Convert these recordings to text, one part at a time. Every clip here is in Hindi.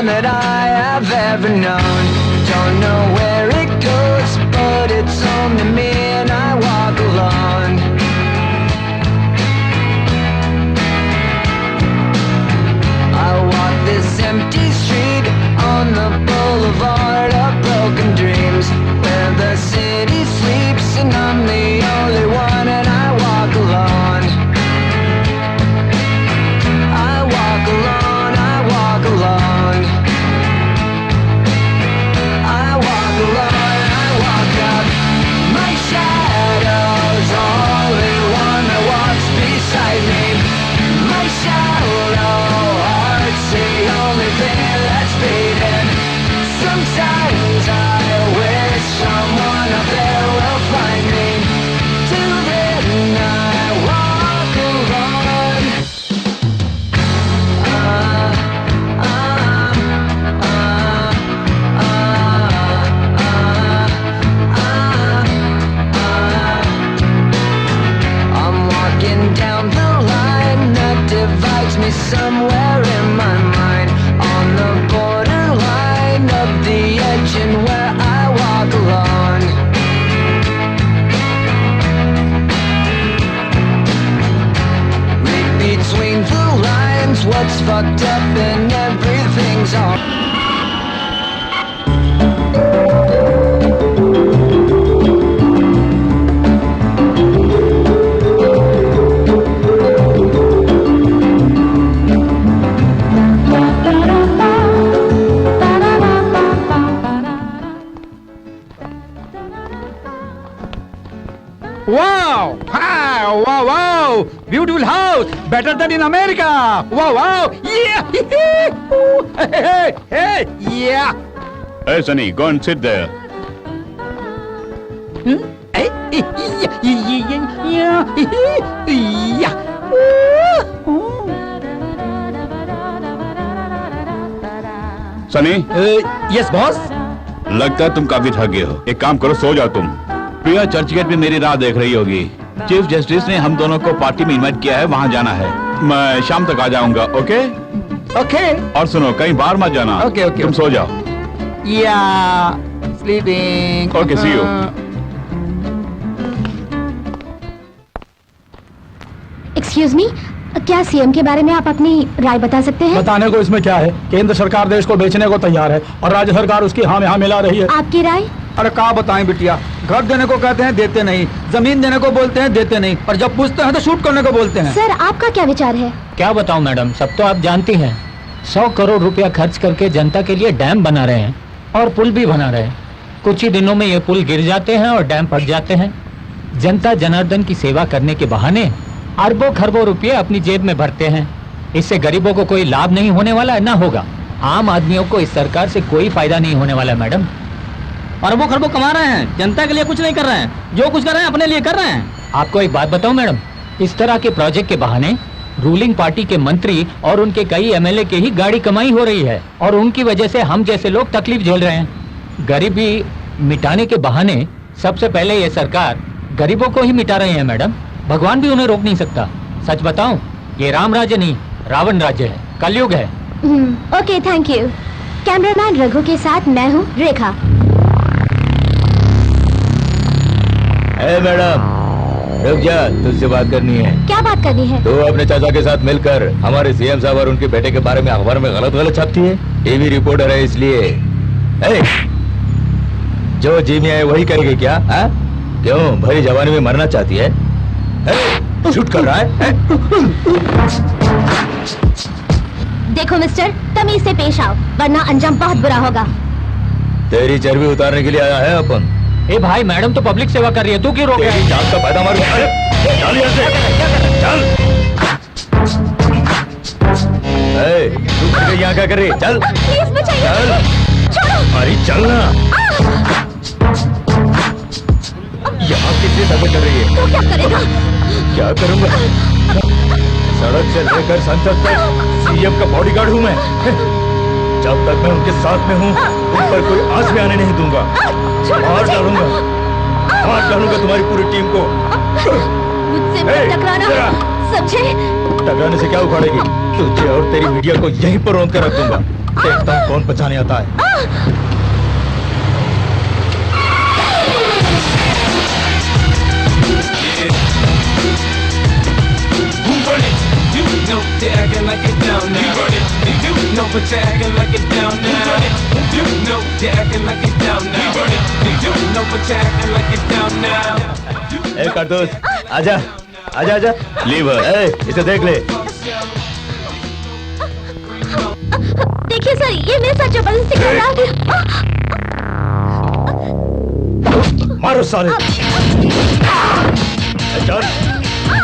one that I have ever known. Don't know where it goes, but it's home to me and I walk alone. I walk this empty street on the boulevard of broken dreams, where the city sleeps and I'm the only one and I walk alone. I walk alone, I walk alone. I walk alone, I walk up. My shadow's the only one that walks beside me. My shallow heart's the only thing that's beating. Sometimes I wish someone up there will find me. Till then I walk alone. I'm walking down the line that divides me somewhere in my mind, on the borderline of the edge and where I walk alone. Read between the lines what's fucked up and everything's all. Wow! Wow! Wow! Wow! Beautiful house, better than in America. Wow! Wow! Yeah! Hey! Hey! Yeah! Hey, Sunny, go and sit there. Sunny, Yes, boss. लगता है तुम काफी थक गए हो। एक काम करो, सो जाओ तुम। प्रिया चर्च गेट पे मेरी राह देख रही होगी। चीफ जस्टिस ने हम दोनों को पार्टी में इनवाइट किया है, वहाँ जाना है। मैं शाम तक आ जाऊंगा, ओके? Okay. और सुनो, कहीं बाहर मत जाना। Okay, okay, तुम okay. सो जाओ। Yeah. Sleeping. Okay, see you. Excuse me, क्या सीएम के बारे में आप अपनी राय बता सकते हैं? बताने को इसमें क्या है? केंद्र सरकार देश को बेचने को तैयार है और राज्य सरकार उसकी हाँ में हाँ मिला रही है। आपकी राय? अरे क्या बताएं बिटिया, घर देने को कहते हैं देते नहीं, जमीन देने को बोलते हैं देते नहीं, और जब पूछते हैं तो शूट करने को बोलते हैं। सर, आपका क्या विचार है? क्या बताऊं मैडम, सब तो आप जानती हैं। 100 करोड़ रुपया खर्च करके जनता के लिए डैम बना रहे हैं और पुल भी बना रहे हैं। कुछ ही दिनों में ये पुल गिर जाते हैं और डैम फट जाते हैं। जनता जनार्दन की सेवा करने के बहाने अरबों खरबों रुपये अपनी जेब में भरते हैं। इससे गरीबों को कोई लाभ नहीं होने वाला, ना होगा। आम आदमियों को इस सरकार से कोई फायदा नहीं होने वाला मैडम। अरबों खरबों कमा रहे हैं, जनता के लिए कुछ नहीं कर रहे हैं। जो कुछ कर रहे हैं अपने लिए कर रहे हैं। आपको एक बात बताऊं मैडम, इस तरह के प्रोजेक्ट के बहाने रूलिंग पार्टी के मंत्री और उनके कई एमएलए के ही गाड़ी कमाई हो रही है और उनकी वजह से हम जैसे लोग तकलीफ झेल रहे हैं। गरीबी मिटाने के बहाने सबसे पहले ये सरकार गरीबों को ही मिटा रही है मैडम। भगवान भी उन्हें रोक नहीं सकता। सच बताऊं, ये राम राज्य नहीं, रावण राज्य है, कलयुग है। Okay, thank you. Cameraman Raghu के साथ मैं हूँ रेखा। मैडम, रुक जा, तुझसे बात करनी है। क्या बात करनी है? तो अपने चाचा के साथ मिलकर हमारे सीएम साहब और उनके बेटे के बारे में अखबार में गलत छापती है। टीवी रिपोर्टर है इसलिए। जो जीमिया है वही करेगी क्या? क्यों, भरी जवानी में मरना चाहती है? शूट कर रहा है? देखो मिस्टर, तमीज से पेश आओ वरना अंजाम बहुत बुरा होगा। तेरी चर्बी उतारने के लिए आया है अपन। ए भाई, मैडम तो पब्लिक सेवा कर रही है, तू क्यों रोक रहा है? जान का फायदा मार। चल यहाँ से, चल। तू यहाँ क्या कर रही है? चल प्लीज बचाइए, चल। छोड़ो। अरे चल ना। यहाँ कितनी दखल कर रही है? तो क्या करेगा? क्या करूँगा? सड़क से लेकर संसद तक सीएम का बॉडीगार्ड हूँ मैं। जब तक मैं उनके साथ में हूँ, उन पर कोई आंच भी आने नहीं दूंगा। मार डालूंगा तुम्हारी पूरी टीम को। मुझसे मत टकराना, समझे? टकराने से क्या उखाड़ेगी? तुझे और तेरी मीडिया को यहीं पर रोक कर रख दूंगा। देखता हूँ कौन बचाने आता है। They're acting like it down now. You know but they're acting like it down now. You know they're acting like it down now. You know but they're acting like it down now. ए कारतूस, आजा, आजा, आजा। लीवर, इसे देख ले। देखिए सर, ये मेरे साथ जबरदस्ती कर रहा है। मारो साले। चल,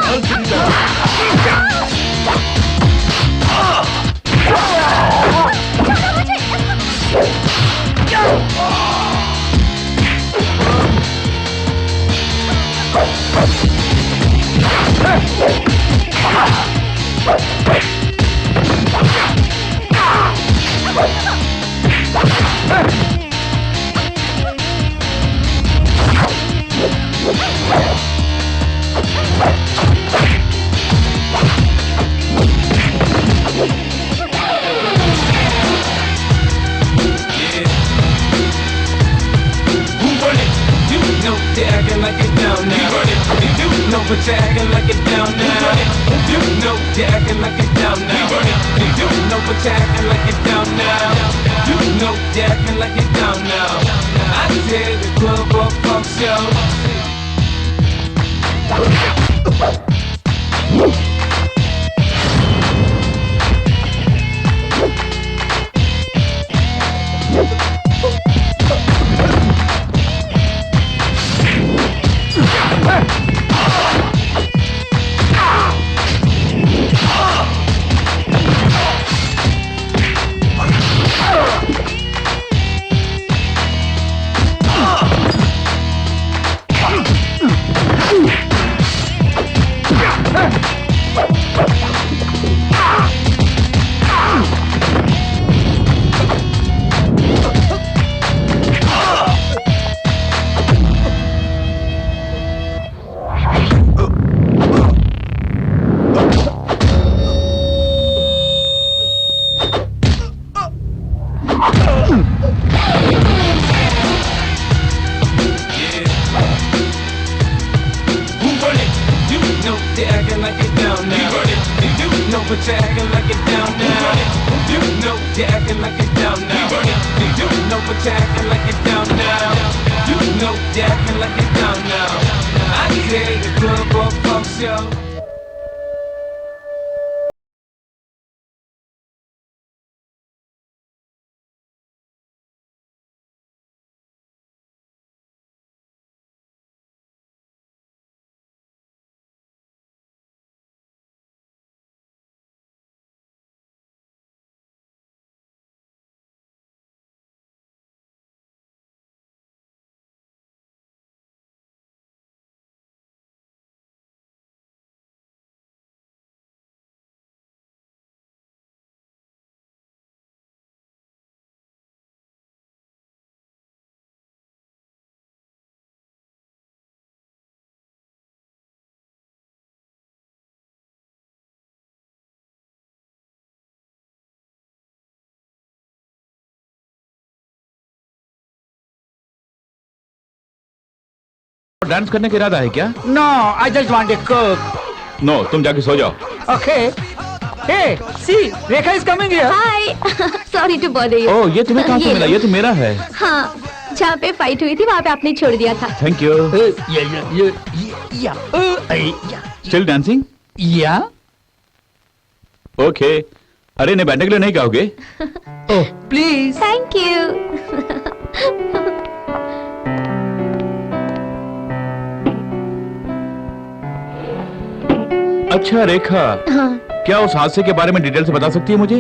चल सीधा। But you're acting like it down now. You know they're acting like it down now. You know but you're acting like it down now. You know they're acting like it down now. I did the club or punk show. but you're acting like it down now. You know you're acting like it down now. You know but you're acting like it down now. You know you're acting like it down now. I say the club or punk show. Dance करने का इरादा है क्या? No, I just want a cook. No, तुम जाके सो जाओ. Okay. Hey, see, Rekha is coming here. Hi sorry to bother you. Oh, ये तुम्हें कहाँ से मिला? ये तो मेरा है. हाँ, जहाँ पे फाइट हुई थी वहाँ पे आपने छोड़ दिया था। Thank you. Still dancing? Yeah. Okay. अरे ने बैठने के लिए नहीं कहोगे? Oh, please. Thank you. अच्छा रेखा, हाँ, क्या उस हादसे के बारे में डिटेल से बता सकती है मुझे?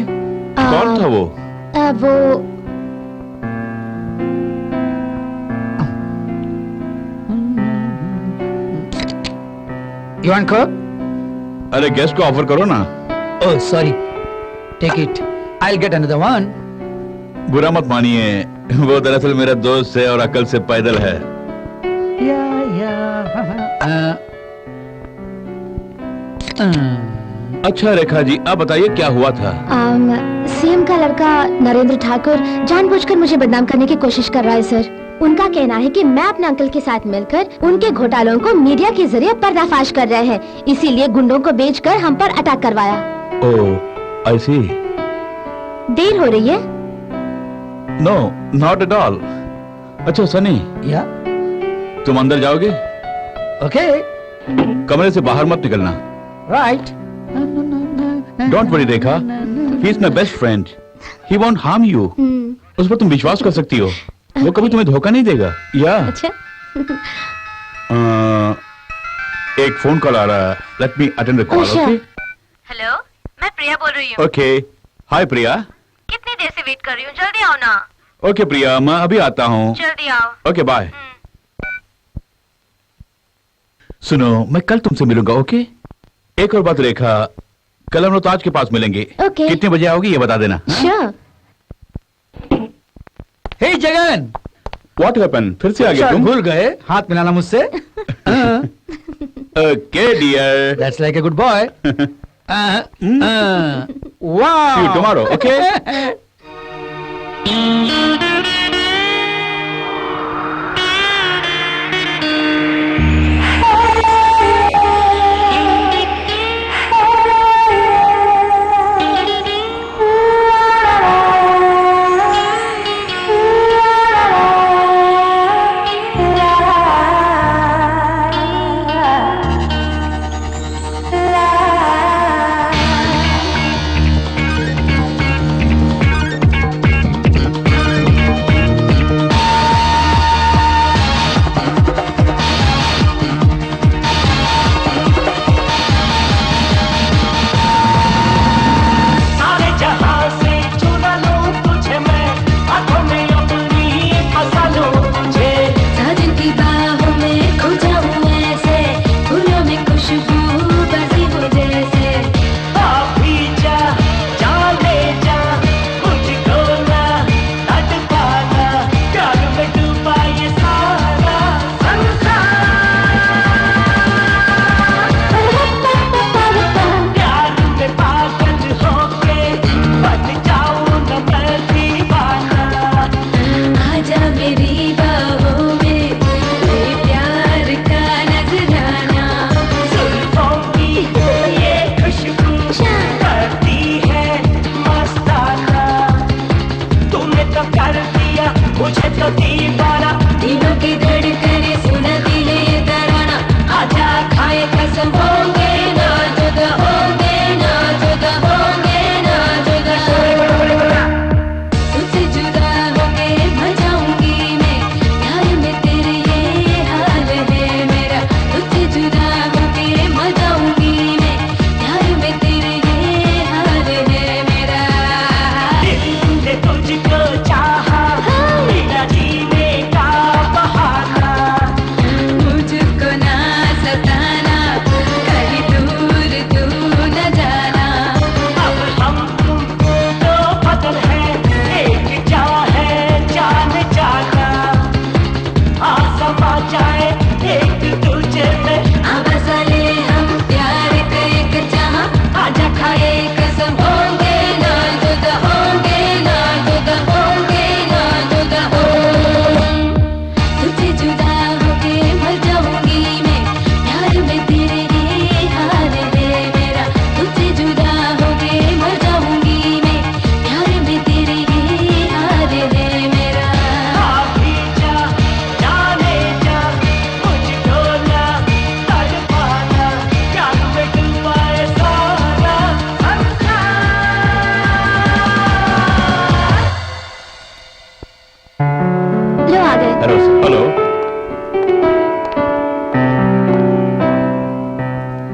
कौन था वो? वो You want cook? अरे गेस्ट को ऑफर करो ना. Oh, sorry. Take it. I'll get another one. बुरा मत मानिए, वो दरअसल मेरा दोस्त है और अकल से पैदल है. अच्छा रेखा जी, आप बताइए क्या हुआ था? सीएम का लड़का नरेंद्र ठाकुर जानबूझकर मुझे बदनाम करने की कोशिश कर रहा है सर। उनका कहना है कि मैं अपने अंकल के साथ मिलकर उनके घोटालों को मीडिया के जरिए पर्दाफाश कर रहे हैं, इसीलिए गुंडों को बेचकर हम पर अटैक करवाया। ओह, आई सी। देर हो रही है? No, not at all. अच्छा सनी, या तुम अंदर जाओगे? ओके, कमरे से बाहर मत निकलना। Right. Don't worry Rekha, he is my best friend, he won't harm you. उस पर तुम विश्वास कर सकती हो, वो कभी तुम्हें धोखा नहीं देगा। या अच्छा। एक फोन कॉल आ रहा है, let me attend the call. अच्छा। ओके हेलो, मैं प्रिया बोल रही हूँ। ओके, हाय प्रिया। कितनी देर से वेट कर रही हूँ, जल्दी आओ ना। ओके प्रिया, मैं अभी आता हूँ। जल्दी आओ। Okay bye. सुनो, मैं कल तुमसे मिलूंगा। ओके, एक और बात रेखा, कल हम लोग ताज के पास मिलेंगे। ओके। कितने बजे आओगी ये बता देना। Sure. Hey Jagan, what happen? फिर से आ गए शायद तुम? भूल गए हाथ मिलाना मुझसे। Okay dear, that's like a good boy. see वाह, you tomorrow, okay?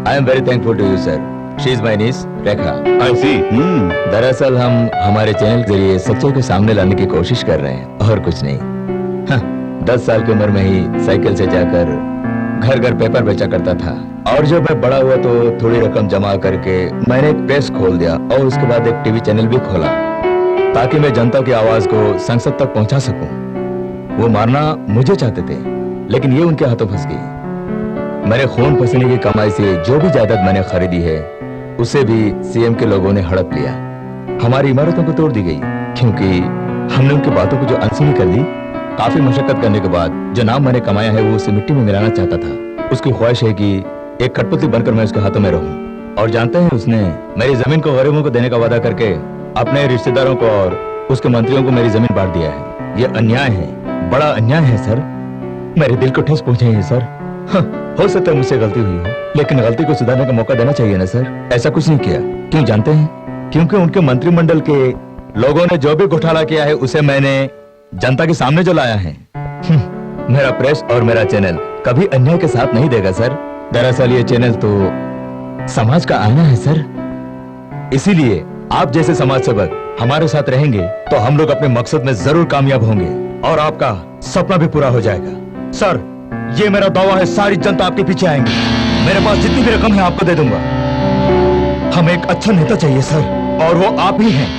I am very thankful to you, sir. She is my niece, Rekha. I see. दरअसल हम हमारे चैनल के जरिए सच्चाई को सामने लाने की कोशिश कर रहे हैं और कुछ नहीं। 10 साल की उम्र में ही साइकिल से जाकर घर घर पेपर बेचा करता था और जब मैं बड़ा हुआ तो थोड़ी रकम जमा करके मैंने एक प्रेस खोल दिया और उसके बाद एक टीवी चैनल भी खोला ताकि मैं जनता की आवाज को संसद तक पहुंचा सकूं। वो मारना मुझे चाहते थे लेकिन ये उनके हाथों फंस गई। मेरे खून पसीने की कमाई से जो भी जायदाद मैंने खरीदी है उसे भी सीएम के लोगों ने हड़प लिया। हमारी इमारतों को तोड़ दी गई क्योंकि हमने उनकी बातों को जो अनसुनी कर दी। काफी मशक्कत करने के बाद जो नाम मैंने कमाया है वो उसे मिट्टी में मिलाना चाहता था। उसकी ख्वाहिश है कि एक कठपुतली बनकर मैं उसके हाथों में रहूं। और जानते हैं उसने मेरी जमीन को गरीबों को देने का वादा करके अपने रिश्तेदारों को और उसके मंत्रियों को मेरी जमीन बांट दिया है। ये अन्याय है, बड़ा अन्याय है सर। मेरे दिल को ठेस पहुंचाई है सर। हो सकता है मुझसे गलती हुई हो, लेकिन गलती को सुधारने का मौका देना चाहिए ना सर। ऐसा कुछ नहीं किया। क्यों जानते हैं? क्योंकि उनके मंत्रिमंडल के लोगों ने जो भी घोटाला किया है उसे मैंने जनता के सामने जो लाया है। मेरा प्रेस और मेरा चैनल कभी अन्याय के साथ नहीं देगा सर। दरअसल ये चैनल तो समाज का आईना है सर। इसीलिए आप जैसे समाज सेवक हमारे साथ रहेंगे तो हम लोग अपने मकसद में जरूर कामयाब होंगे और आपका सपना भी पूरा हो जाएगा। सर, ये मेरा दावा है, सारी जनता आपके पीछे आएंगे। मेरे पास जितनी भी रकम है आपको दे दूंगा। हमें एक अच्छा नेता चाहिए सर, और वो आप ही हैं।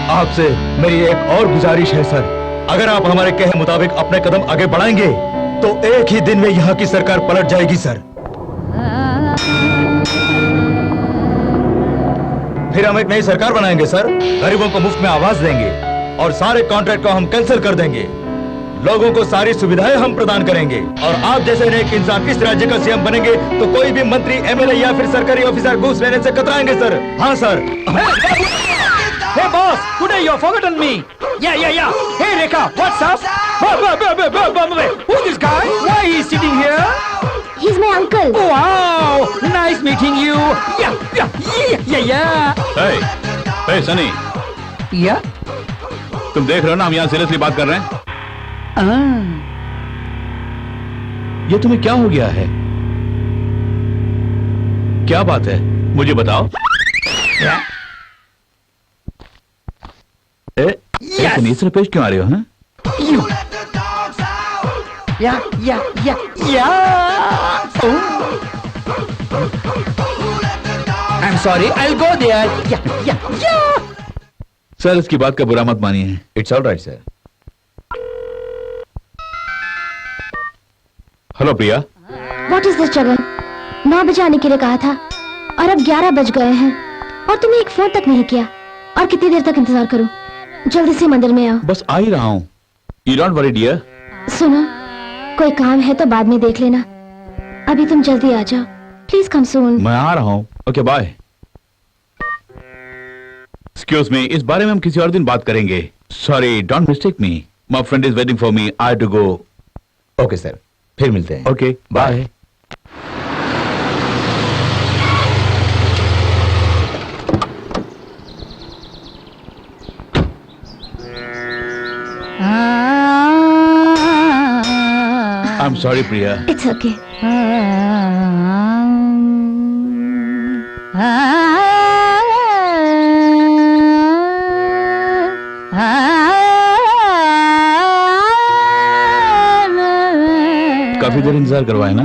आपसे मेरी एक और गुजारिश है सर, अगर आप हमारे कहे मुताबिक अपने कदम आगे बढ़ाएंगे तो एक ही दिन में यहाँ की सरकार पलट जाएगी सर। फिर हम एक नई सरकार बनाएंगे सर, गरीबों को मुफ्त में आवास देंगे और सारे कॉन्ट्रैक्ट को हम कैंसिल कर देंगे। लोगों को सारी सुविधाएं हम प्रदान करेंगे और आप जैसे नेक इंसान इस राज्य का सीएम बनेंगे तो कोई भी मंत्री, एमएलए या फिर सरकारी ऑफिसर घूस लेने से कतराएंगे सर। हाँ sir. Hey boss, today you've forgotten me. Yeah. Hey Rekha, what's up? Who's this guy? Why is he sitting here? He's my uncle. Wow, nice meeting you. Yeah. Hey, Sunny, Yeah. तुम देख रहे हो ना हम यहाँ सीरियसली बात कर रहे हैं। ये तुम्हें क्या हो गया है? क्या बात है, मुझे बताओ। इतनी से पेश क्यों आ रहे हो? हैं? You. Yeah. Oh. I'm sorry, I'll go there. Yeah. Sir, इसकी बात का बुरा मत मानिए। It's all right sir. Hello Priya. What is this Jagan? 9 बजे आने के लिए कहा था और अब 11 बज गए हैं और तुमने एक फोन तक नहीं किया। और कितनी देर तक इंतजार करूं? जल्दी से मंदिर में आओ। बस आ ही रहा हूँ। You don't worry dear। सुनो, कोई काम है तो बाद में देख लेना, अभी तुम जल्दी आ जाओ। प्लीज कम सून। मैं आ रहा हूँ। Okay bye. एक्सक्यूज मी, इस बारे में हम किसी और दिन बात करेंगे। Sorry, don't mistake me. My friend is waiting for me. I have to go. Okay sir, फिर मिलते हैं। Okay bye. I'm sorry, Priya. It's okay. काफी देर इंतजार करवाए ना।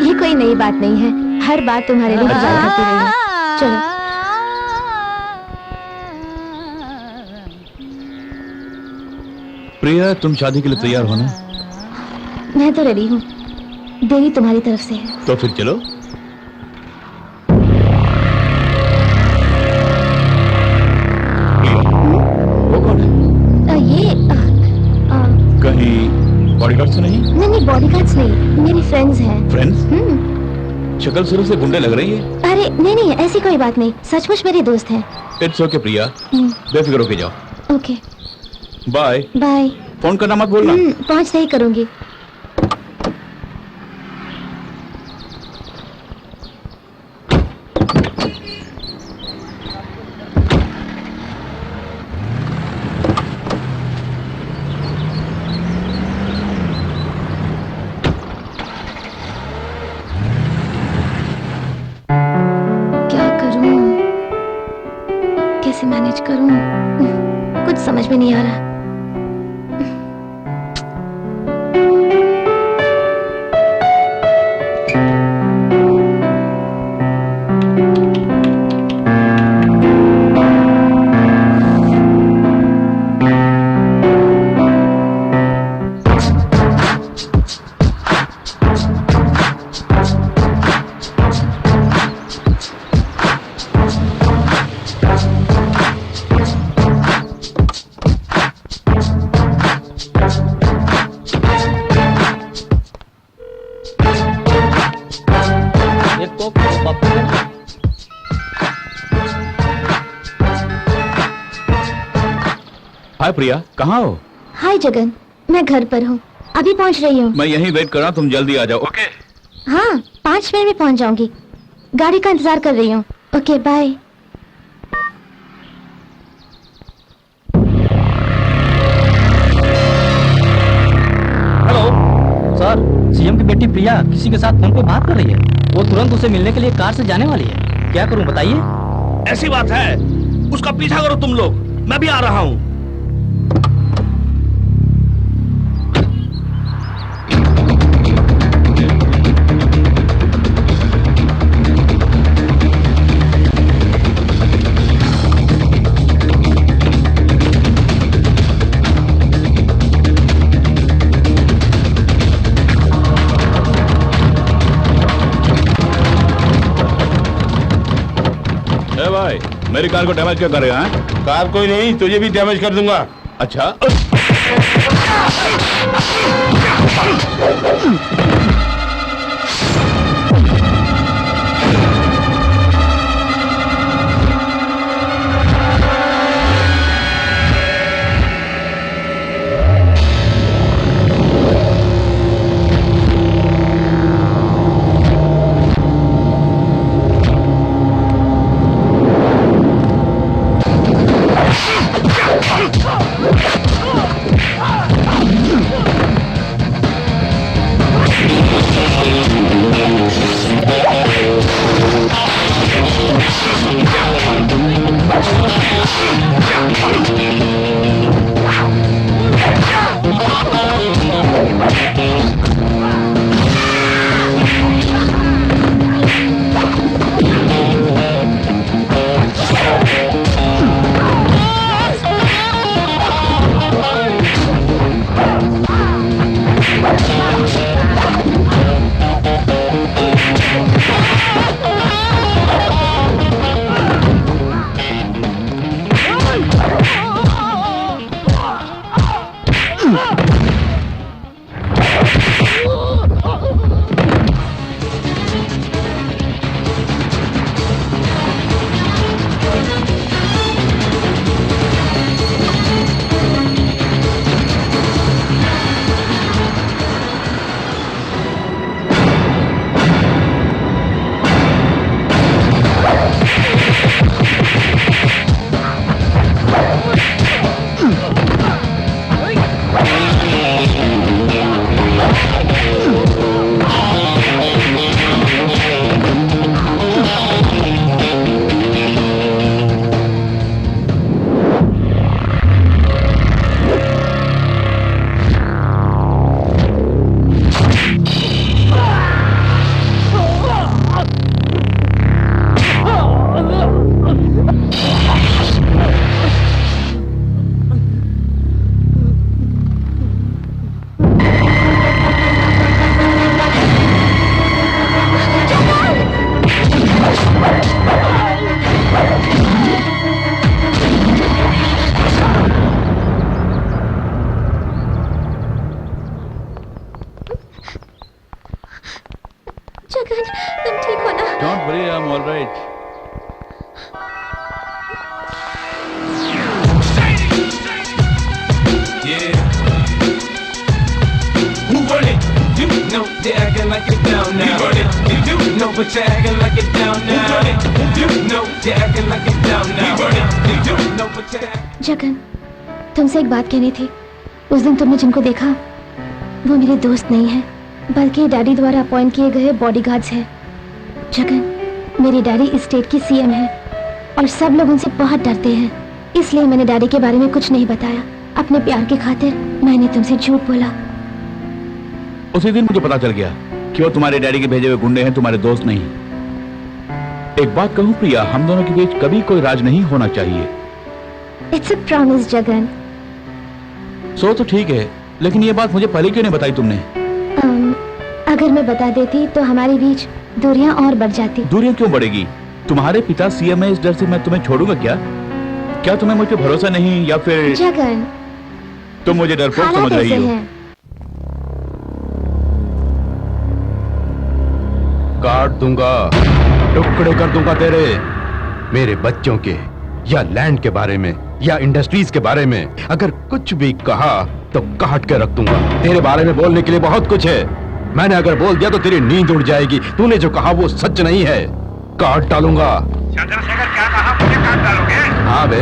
ये कोई नई बात नहीं है, हर बार तुम्हारे लिए इंतजार करती रही हूँ। चलो। प्रिया, तुम शादी के लिए तैयार हो ना? मैं तो रेडी हूँ, देरी तुम्हारी तरफ से है। तो फिर चलो। वो कौन है? कहीं बॉडीगार्ड से नहीं? नहीं, बॉडीगार्ड्स नहीं, मेरी फ्रेंड्स हैं। फ्रेंड्स? शक्ल शुरू से गुंडे लग रही है। अरे नहीं, ऐसी कोई बात नहीं, सचमुच मेरे दोस्त हैं। इट्स ओके प्रिया, बेफिक्र होके जाओ। Okay bye. बाय। फोन करना मत भूलना। पहुंचते ही करूंगी। क्या करूं, कैसे मैनेज करूं, कुछ समझ में नहीं आ रहा। हाय प्रिया, कहाँ हो? हाय जगन, मैं घर पर हूँ, अभी पहुँच रही हूँ। मैं यहीं वेट कर रहा हूँ, तुम जल्दी आ जाओ। ओके? हाँ, 5 मिनट में पहुँच जाऊंगी। गाड़ी का इंतजार कर रही हूँ। Okay, bye. Hello sir, CM की बेटी प्रिया किसी के साथ फोन पे बात कर रही है। वो तुरंत उसे मिलने के लिए कार से जाने वाली है। क्या करूं बताइए? ऐसी बात है, उसका पीछा करो तुम लोग, मैं भी आ रहा हूँ। भाई, मेरी कार को डैमेज क्यों कर रहे हैं? कार कोई नहीं, तुझे भी डैमेज कर दूंगा। अच्छा, जगन, तुम ठीक हो ना? Don't worry, I am alright. No, they're acting like it down now. You do know, but you're acting like it down now. You do know, they're acting like it down now. You do know, but you're acting. Jagan, तुमसे एक बात कहनी थी। उस दिन तुमने जिनको देखा वो मेरे दोस्त नहीं है, बल्कि डैडी द्वारा अपॉइंट किए गए बॉडीगार्ड्स हैं। जगन, मेरी डैडी इस स्टेट की सीएम है और सब लोग उनसे बहुत डरते हैं, इसलिए मैंने डैडी के बारे में कुछ नहीं बताया। अपने प्यार की खातिर मैंने तुमसे झूठ बोला। उसी दिन मुझे पता चल गया कि वो तुम्हारे डैडी के भेजे हुए गुंडे हैं, तुम्हारे दोस्त नहीं। एक बात कहूं प्रिया, हम दोनों के बीच कभी कोई राज नहीं होना चाहिए। It's a promise Jagan. So तो ठीक है, लेकिन ये बात मुझे पहले क्यों नहीं बताई तुमने? अगर मैं बता देती तो हमारे बीच दूरियां और बढ़ जाती। दूरियां क्यों बढ़ेगी? तुम्हारे पिता सीएम है, इस डर से मैं तुम्हें छोड़ूंगा क्या? क्या तुम्हें मुझ पे भरोसा नहीं, या फिर जगन तुम मुझे डरपोक समझ रही हो? काट दूंगा, टुकड़े कर दूंगा तेरे। मेरे बच्चों के या लैंड के बारे में या इंडस्ट्रीज के बारे में अगर कुछ भी कहा तो काट के रख दूंगा। तेरे बारे में बोलने के लिए बहुत कुछ है। मैंने अगर बोल दिया तो तेरी नींद उड़ जाएगी। तूने जो कहा वो सच नहीं है, काट डालूंगा। चंद्रशेखर क्या कहा, मुझे काट डालोगे? हाँ बे,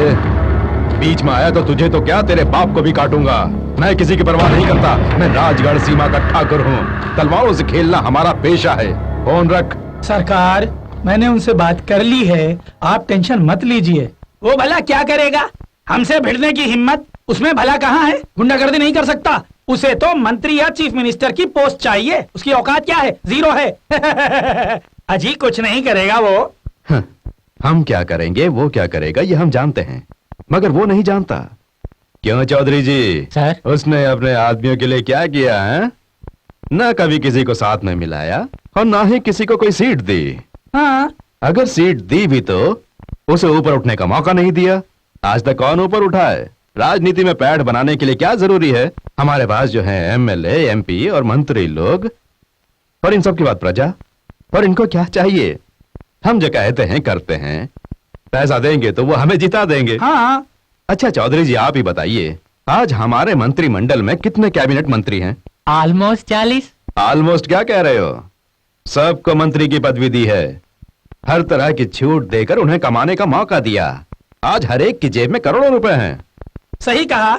बीच में आया तो तुझे तो क्या, तेरे बाप को भी काटूंगा। मैं किसी की परवाह नहीं करता। मैं राजगढ़ सीमा का ठाकुर हूँ। तलवारों से खेलना हमारा पेशा है। फोन रख। सरकार, मैंने उनसे बात कर ली है, आप टेंशन मत लीजिए। वो भला क्या करेगा? हमसे भिड़ने की हिम्मत उसमें भला कहाँ है? गुंडागर्दी नहीं कर सकता। उसे तो मंत्री या चीफ मिनिस्टर की पोस्ट चाहिए। उसकी औकात क्या है? जीरो है। अजी कुछ नहीं करेगा वो। हम क्या करेंगे, वो क्या करेगा, ये हम जानते हैं, मगर वो नहीं जानता। क्यों चौधरी जी? सर, उसने अपने आदमियों के लिए क्या किया है? न कभी किसी को साथ में मिलाया और ना ही किसी को कोई सीट दी। हाँ, अगर सीट दी भी तो उसे ऊपर उठने का मौका नहीं दिया। आज तक कौन ऊपर उठा है? राजनीति में पैठ बनाने के लिए क्या जरूरी है? हमारे पास जो है एमएलए, एमपी और मंत्री लोग, और इन सब की बात प्रजा। और इनको क्या चाहिए? हम जो कहते हैं करते हैं। पैसा देंगे तो वो हमें जिता देंगे। हाँ। अच्छा चौधरी जी, आप ही बताइए, आज हमारे मंत्रिमंडल में कितने कैबिनेट मंत्री हैं? ऑलमोस्ट 40। ऑलमोस्ट क्या कह रहे हो? सबको मंत्री की पदवी दी है। हर तरह की छूट देकर उन्हें कमाने का मौका दिया। आज हर एक की जेब में करोड़ों रुपए हैं। सही कहा।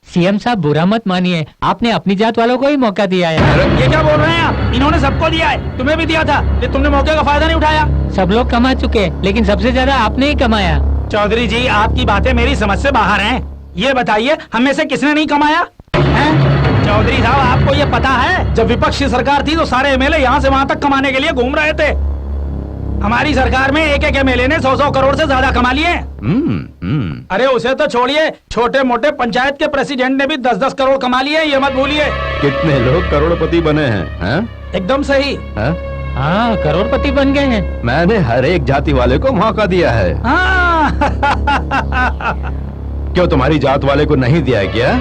सीएम साहब बुरा मत मानिए, आपने अपनी जात वालों को ही मौका दिया है। ये क्या बोल रहे हैं आप? इन्होंने सबको दिया है, तुम्हें भी दिया था, लेकिन तुमने मौके का फायदा नहीं उठाया। सब लोग कमा चुके, लेकिन सबसे ज्यादा आपने ही कमाया। चौधरी जी, आपकी बातें मेरी समझ से बाहर हैं। ये बताइए, हम में से किसने नहीं कमाया है? चौधरी साहब, आपको ये पता है, जब विपक्षी सरकार थी तो सारे एमएलए यहाँ से वहाँ तक कमाने के लिए घूम रहे थे। हमारी सरकार में एक एक एमएलए ने 100-100 करोड़ से ज्यादा कमा लिए। अरे उसे तो छोड़िए, छोटे मोटे पंचायत के प्रेसिडेंट ने भी 10-10 करोड़ कमा लिए, ये मत भूलिए। कितने लोग करोड़पति बने हैं? एकदम सही। हाँ, करोड़पति बन गए हैं। मैंने हर एक जाति वाले को मौका दिया है। क्यों तुम्हारी जात वाले को नहीं दिया क्या?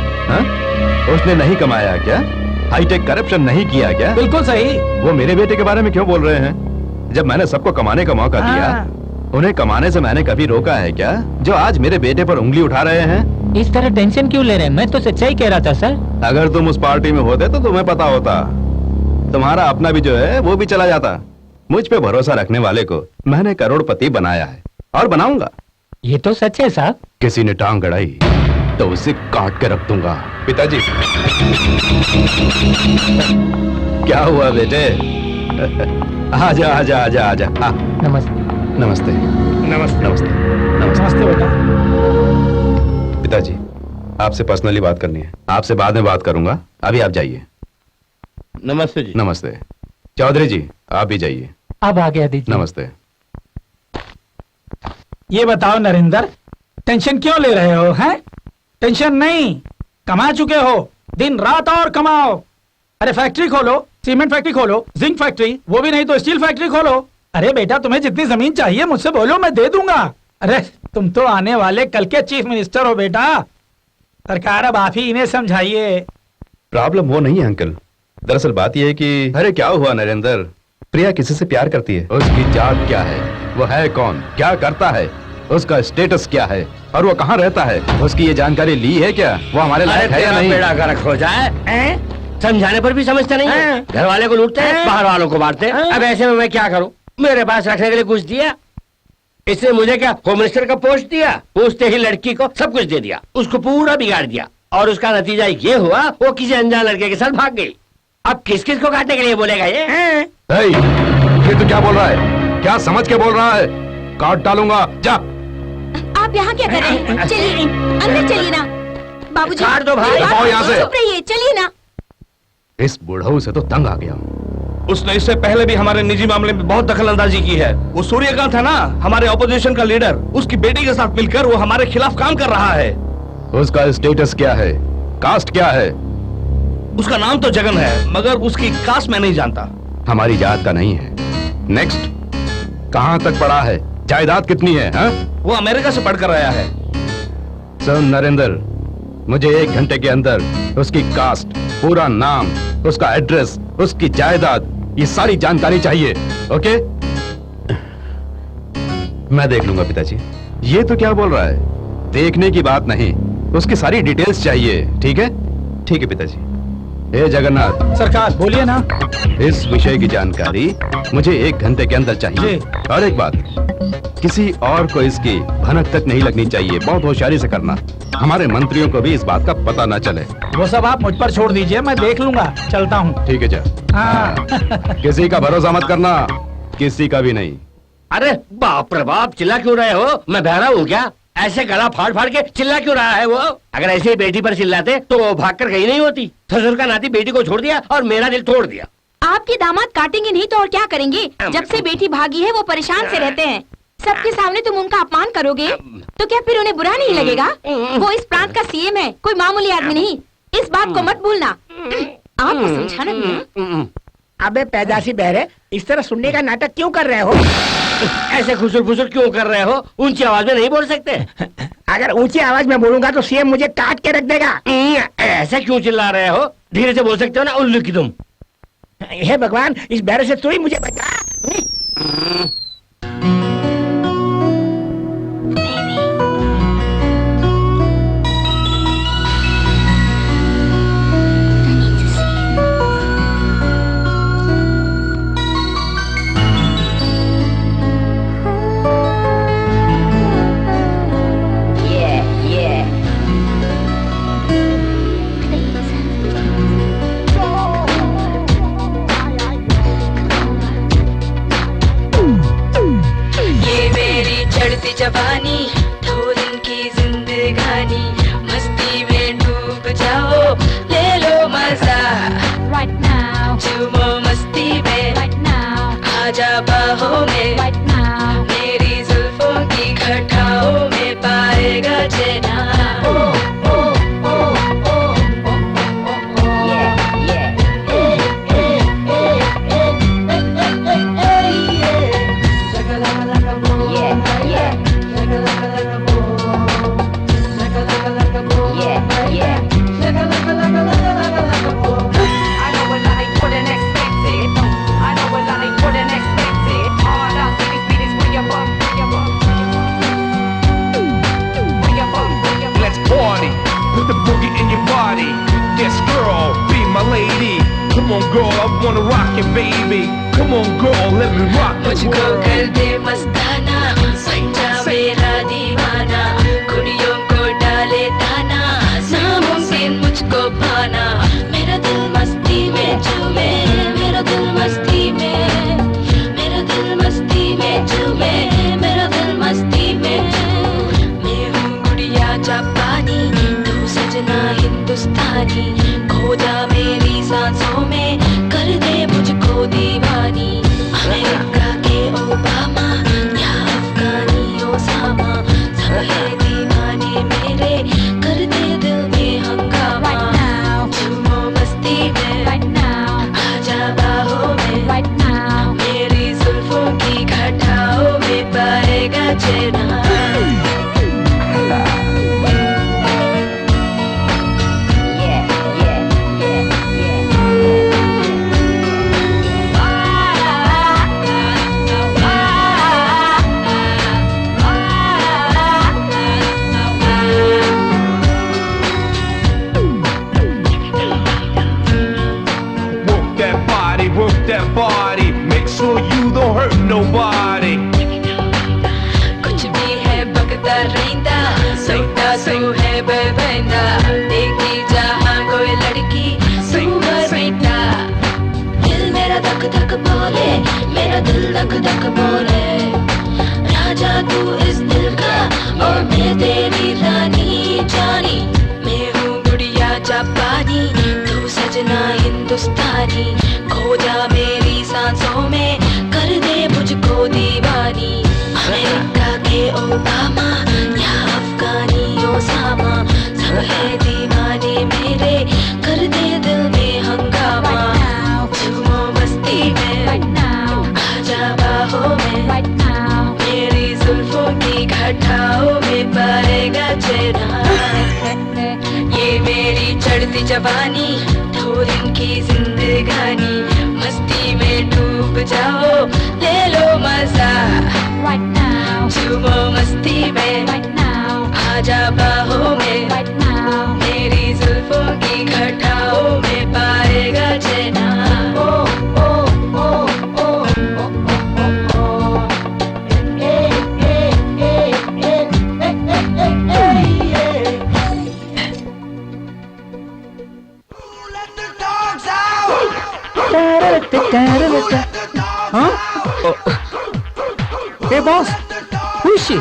उसने नहीं कमाया क्या? हाईटेक करप्शन नहीं किया क्या? बिल्कुल सही। वो मेरे बेटे के बारे में क्यों बोल रहे हैं? जब मैंने सबको कमाने का मौका दिया, उन्हें कमाने से मैंने कभी रोका है क्या? जो आज मेरे बेटे पर उंगली उठा रहे हैं। इस तरह टेंशन क्यों ले रहे हैं? मैं तो सच्चाई कह रहा था सर। अगर तुम उस पार्टी में होते तो तुम्हें पता होता। तुम्हारा अपना भी जो है वो भी चला जाता। मुझ पे भरोसा रखने वाले को मैंने करोड़पति बनाया है और बनाऊंगा। ये तो सच है साहब। किसी ने टांग अड़ाई तो उसे काट के रख दूंगा। पिताजी क्या हुआ बेटे? आजा आजा आजा आजा। नमस्ते। नमस्ते नमस्ते। नमस्ते नमस्ते बेटा। पिताजी, आपसे पर्सनली बात करनी है। आपसे बाद में बात करूंगा, अभी आप जाइए। नमस्ते जी। नमस्ते। चौधरी जी, आप भी जाइए। अब आ गया दीजिए। नमस्ते। ये बताओ नरेंद्र, टेंशन क्यों ले रहे हो? हैं? टेंशन नहीं, कमा चुके हो, दिन रात और कमाओ। अरे फैक्ट्री खोलो, सीमेंट फैक्ट्री खोलो, जिंक फैक्ट्री, वो भी नहीं तो स्टील फैक्ट्री खोलो। अरे बेटा, तुम्हें जितनी जमीन चाहिए मुझसे बोलो, मैं दे दूंगा। अरे तुम तो आने वाले कल के चीफ मिनिस्टर हो बेटा। सरकार अब आप ही इन्हें समझाइए। प्रॉब्लम वो नहीं है अंकल। दरअसल बात यह है कि अरे क्या हुआ नरेंद्र, प्रिया किसी से प्यार करती है। उसकी जात क्या है, वो है कौन, क्या करता है, उसका स्टेटस क्या है और वो कहाँ रहता है, उसकी ये जानकारी ली है क्या? वो हमारे लायक है या नहीं? बेड़ा गर्क हो जाए, समझाने पर भी समझते नहीं है। घर वाले को लूटते हैं, बाहर वालों को मारते हैं। अब ऐसे में मैं क्या करूं? मेरे पास रखने के लिए कुछ दिया, इसने मुझे क्या होम मिनिस्टर का पोस्ट दिया? पूछते ही लड़की को सब कुछ दे दिया, उसको पूरा बिगाड़ दिया और उसका नतीजा ये हुआ वो किसी अनजान लड़के के साथ भाग गई। अब किस किस को काटने के लिए बोलेगा ये? ये तो क्या बोल रहा है? क्या समझ के बोल रहा है? काट डालूंगा। जा। आप यहाँ क्या कर रहे हैं? चलिए अंदर चलिए ना। बाबूजी, काट दो भाई। दबाओ यहाँ से। चुप रहिए, चलिए ना। इस बुढ़ऊ से तो तंग आ गया। उसने इससे पहले भी हमारे निजी मामले में बहुत दखल अंदाजी की है। वो सूर्यकांत है ना, हमारे ऑपोजिशन का लीडर, उसकी बेटी के साथ मिलकर वो हमारे खिलाफ काम कर रहा है। उसका स्टेटस क्या है, कास्ट क्या है? उसका नाम तो जगन है, मगर उसकी कास्ट मैं नहीं जानता। हमारी जात का नहीं है। नेक्स्ट, कहाँ तक पढ़ा है, जायदाद कितनी है? हा? वो अमेरिका से पढ़कर आया है। सुन नरेंद्र, मुझे 1 घंटे के अंदर उसकी कास्ट, पूरा नाम, उसका एड्रेस, उसकी जायदाद, ये सारी जानकारी चाहिए। ओके? मैं देख लूंगा पिताजी। ये तो क्या बोल रहा है? देखने की बात नहीं, उसकी सारी डिटेल्स चाहिए। ठीक है? ठीक है पिताजी। हे जगन्नाथ। सरकार बोलिए ना। इस विषय की जानकारी मुझे 1 घंटे के अंदर चाहिए। और एक बात, किसी और को इसकी भनक तक नहीं लगनी चाहिए। बहुत होशियारी से करना, हमारे मंत्रियों को भी इस बात का पता ना चले। वो सब आप मुझ पर छोड़ दीजिए, मैं देख लूंगा। चलता हूँ। ठीक है जा। हाँ। किसी का भरोसा मत करना, किसी का भी नहीं। अरे बाप रे बाप, चिल्ला क्यों रहे हो? मैं बहरा हूँ क्या? ऐसे गला फाड़ फाड़ के चिल्ला क्यों रहा है वो? अगर ऐसे ही बेटी पर चिल्लाते तो वो भागकर कहीं नहीं होती। ससुर का नाती बेटी को छोड़ दिया और मेरा दिल तोड़ दिया। आपके दामाद काटेंगे नहीं तो और क्या करेंगे? जब से बेटी भागी है वो परेशान से रहते हैं। सबके सामने तुम उनका अपमान करोगे तो क्या फिर उन्हें बुरा नहीं लगेगा? वो इस प्रांत का सीएम है, कोई मामूली आदमी नहीं। इस बात को मत भूलना। आपको समझाना भी। अबे पैदाशी बहरे, इस तरह सुनने का नाटक क्यों कर रहे हो? ऐसे खुसुर फुसुर क्यों कर रहे हो? ऊंची आवाज में नहीं बोल सकते। अगर ऊंची आवाज में बोलूंगा तो सीएम मुझे काट के रख देगा। ऐसे क्यों चिल्ला रहे हो? धीरे से बोल सकते हो ना उल्लू की तुम। हे भगवान, इस बहरे से तू ही मुझे बचा। जवानी दो दिन की जिंदगानी, मस्ती में डूब जाओ, ले लो मजा right now, झूमो मस्ती में right now, आजा बाहों में right now, मेरी जुल्फों की घटाओं में पाएगा चैना। Come on girl, I wanna rock it baby. Come on girl, let me rock it. मुझको कर दे मस्ताना, सच्चा मेरा दीवाना, कुड़ियों को डाले ताना, नामुमकिन मुझको पाना। मेरा दिल मस्ती में झूमे, मेरा दिल मस्ती में, मेरा दिल मस्ती में झूमे, मेरा दिल मस्ती में। मैं हूँ गुड़िया जापानी, तू सजना हिंदुस्तानी, खो जा मेरी सांसों में, कर दे मुझको दीवानी। अमेरिका के ओबामा या अफगानी ओसामा, सब है दीवाने मेरे, कर दे दिल में हंगामा। झूमो मस्ती में आजा बाहों में, मेरी जुल्फों की घटाओं में पाएगा चैना। Body, make sure you don't hurt nobody. कुछ भी है बगदा रहींदा, सैदा तू है बेबंदा, देखी जहाँ कोई लड़की तू है बेटा। दिल मेरा धक धक बोले, मेरा दिल धक धक बोले, राजा तू इस दिल का और मैं तेरी रानी जानी। मैं हूँ गुड़िया जापानी, तू सजना हिंदुस्तानी, खो जा मेरी सांसों में, कर दे मुझको दीवानी। अमेरिका के ओबामा या अफगानी ओसामा, सब है दीवाने मेरे, कर दे दिल में हंगामा। झूमो मस्ती में आजा बाहों में, मेरी जुल्फों की घटाओं में पाएगा चैना। ये मेरी चढ़ती जवानी, दो दिन की जिंदगानी, मस्ती में डूब जाओ, ले लो मजा झूमो मस्ती में आजा बाहों में, मेरी जुल्फों की घटाओं में पाएगा चैना। Huh? Hey boss, who is she?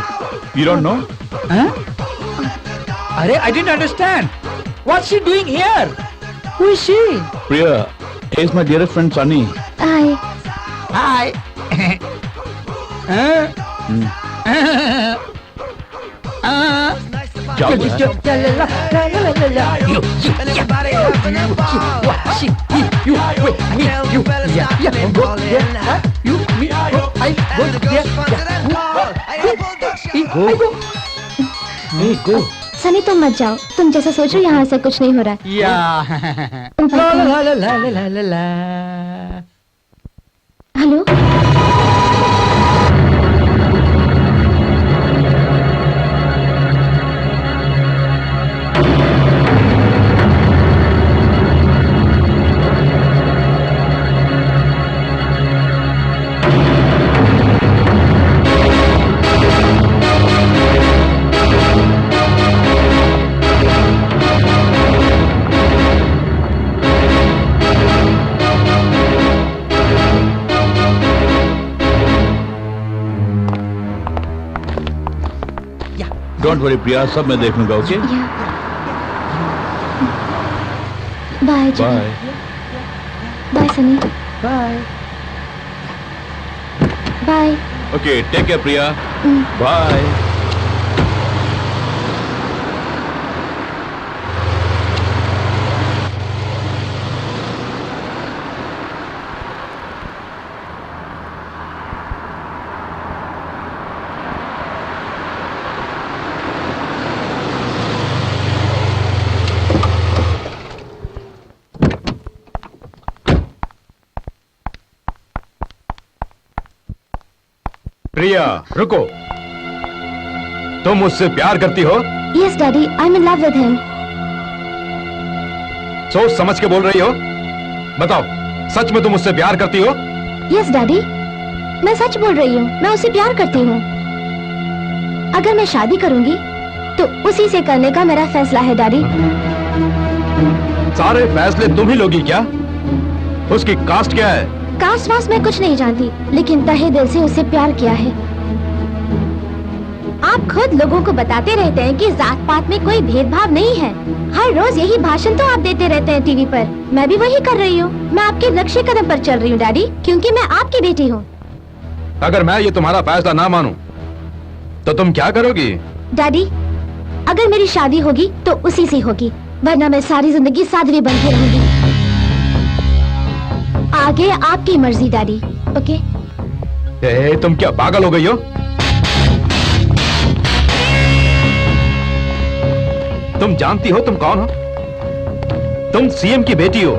You don't know? Huh? Arey, I didn't understand. What's she doing here? Who is she? Priya, he's my dearest friend Sunny. Hi. Hi. क्या हुआ है? सनी तुम मत जाओ, तुम जैसा सोचो यहाँ से कुछ नहीं हो रहा। हेलो डोंट वरी प्रिया, सब मैं देख लूंगा। Okay bye bye. Bye Sunny. Bye bye. Okay take care Priya. Bye. Priya रुको, तुम मुझसे प्यार करती हो? Yes daddy, I am in love with him. सोच समझ के बोल रही हो? बताओ, सच में तुम मुझसे प्यार करती हो? यस डैडी, मैं सच बोल रही हूँ, मैं उसे प्यार करती हूँ। अगर मैं शादी करूंगी तो उसी से करने का मेरा फैसला है डैडी। सारे फैसले तुम ही लोगी क्या? उसकी कास्ट क्या है? कास्ट वास्ट मैं कुछ नहीं जानती, लेकिन तहे दिल से उसे प्यार किया है। आप खुद लोगों को बताते रहते हैं कि जात पात में कोई भेदभाव नहीं है। हर रोज यही भाषण तो आप देते रहते हैं टीवी पर। मैं भी वही कर रही हूँ। मैं आपके नक्शे कदम पर चल रही हूँ डैडी, क्योंकि मैं आपकी बेटी हूँ। अगर मैं ये तुम्हारा फैसला ना मानूं, तो तुम क्या करोगी? डैडी, अगर मेरी शादी होगी तो उसी से होगी, वरना मैं सारी जिंदगी साध्वी बन के रहूंगी। आगे आपकी मर्जी डैडी। ओके? तुम क्या पागल हो गई हो? तुम जानती हो तुम कौन हो? तुम सीएम की बेटी हो।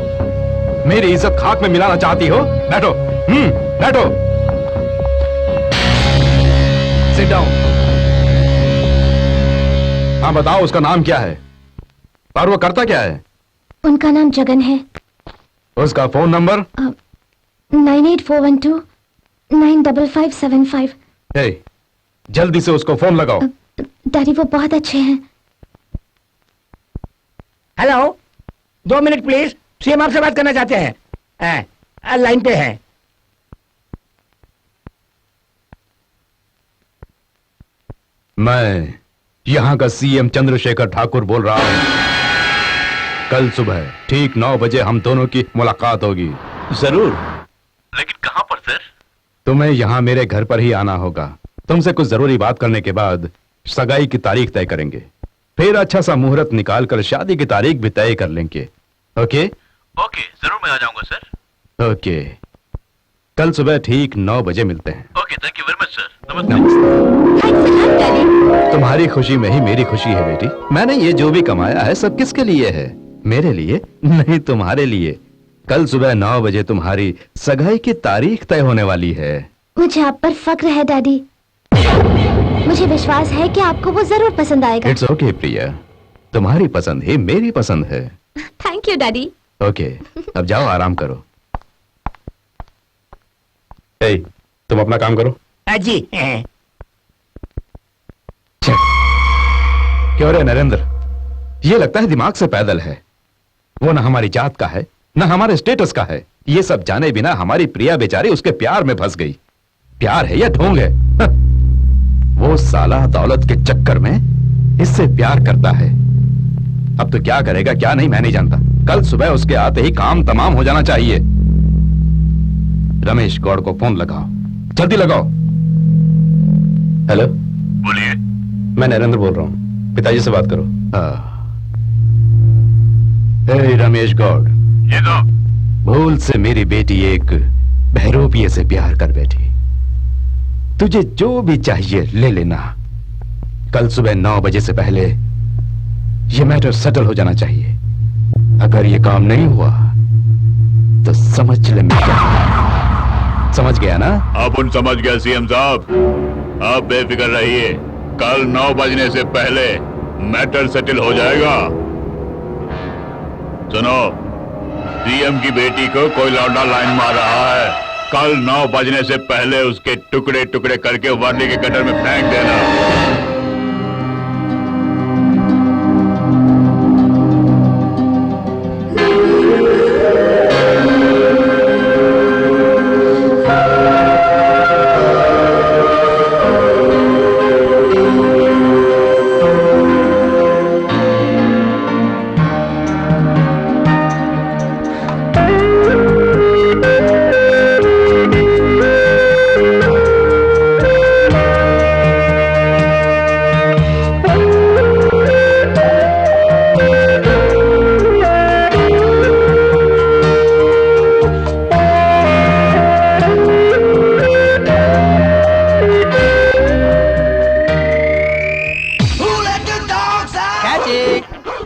मेरी इज्जत खाक में मिलाना चाहती हो? बैठो, बैठो। Sit down. हाँ बताओ, उसका नाम क्या है और वो करता क्या है? उनका नाम जगन है। उसका फोन नंबर? 9841295575। जल्दी से उसको फोन लगाओ। डैडी वो बहुत अच्छे हैं। हेलो, 2 मिनट प्लीज, सीएम आपसे बात करना चाहते हैं। लाइन पे हैं। मैं यहाँ का सीएम चंद्रशेखर ठाकुर बोल रहा हूँ। कल सुबह ठीक 9 बजे हम दोनों की मुलाकात होगी। जरूर। लेकिन कहाँ पर सर? तुम्हें यहाँ मेरे घर पर ही आना होगा। तुमसे कुछ जरूरी बात करने के बाद सगाई की तारीख तय करेंगे, फिर अच्छा सा मुहूर्त निकाल कर शादी की तारीख भी तय कर लेंगे। ओके? ओके, जरूर मैं आ जाऊंगा सर। ओके, कल सुबह ठीक 9 बजे मिलते हैं। Okay, thank you very much sir. नमस्ते। तुम्हारी खुशी में ही मेरी खुशी है बेटी। मैंने ये जो भी कमाया है सब किसके लिए है? मेरे लिए नहीं, तुम्हारे लिए। कल सुबह 9 बजे तुम्हारी सगाई की तारीख तय होने वाली है। मुझे आप पर फक्र है डैडी। मुझे विश्वास है कि आपको वो जरूर पसंद आएगा। इट्स ओके प्रिया, तुम्हारी पसंद ही मेरी पसंद है। Thank you daddy. ओके, अब जाओ आराम करो। ए, तुम अपना काम करो। जी। क्यों रे नरेंद्र, ये लगता है दिमाग से पैदल है। वो ना हमारी जात का है, ना हमारे स्टेटस का है। ये सब जाने बिना हमारी प्रिया बेचारी उसके प्यार में फंस गई। प्यार है या ढोंग है? वो साला दौलत के चक्कर में इससे प्यार करता है। अब तो क्या करेगा क्या नहीं मैं नहीं जानता। कल सुबह उसके आते ही काम तमाम हो जाना चाहिए। रमेश गौड़ को फोन लगाओ, जल्दी लगाओ। हेलो, बोलिए। मैं नरेंद्र बोल रहा हूँ, पिताजी से बात करो। हे रमेश गौड़, ये तो भूल से मेरी बेटी एक बहरूपिये से प्यार कर बैठी। तुझे जो भी चाहिए ले लेना। कल सुबह 9 बजे से पहले ये मैटर सेटल हो जाना चाहिए। अगर ये काम नहीं हुआ तो समझ ले मेरा। समझ गया ना? अपन समझ गया सीएम साहब। आप बेफिक्र रहिए, कल 9 बजने से पहले मैटर सेटल हो जाएगा। सुनो, सीएम की बेटी को कोई लौंडा लाइन मार रहा है। कल 9 बजने से पहले उसके टुकड़े टुकड़े करके वर्ली के गटर में फेंक देना।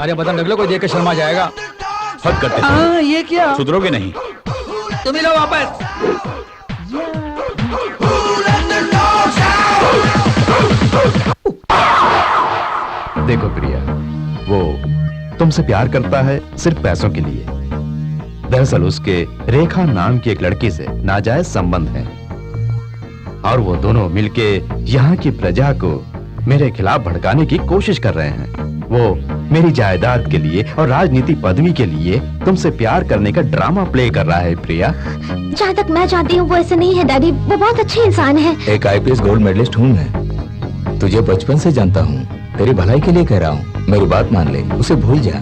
अरे बता निकलो, कोई देख के शर्मा जाएगा। हद करते हो। हाँ, ये क्या? सुधरोगे नहीं। तुम ही लो वापस। देखो प्रिया, वो तुमसे प्यार करता है सिर्फ पैसों के लिए। दरअसल उसके रेखा नाम की एक लड़की से नाजायज संबंध है और वो दोनों मिलके यहाँ की प्रजा को मेरे खिलाफ भड़काने की कोशिश कर रहे हैं। वो मेरी जायदाद के लिए और राजनीति पदवी के लिए तुमसे प्यार करने का ड्रामा प्ले कर रहा है प्रिया। जहाँ तक मैं जानती हूँ वो ऐसे नहीं है डैडी, वो बहुत अच्छे इंसान है। एक आईपीएस गोल्ड मेडलिस्ट हूँ मैं, तुझे बचपन से जानता हूँ, तेरी भलाई के लिए कह रहा हूँ, मेरी बात मान ले, उसे भूल जा।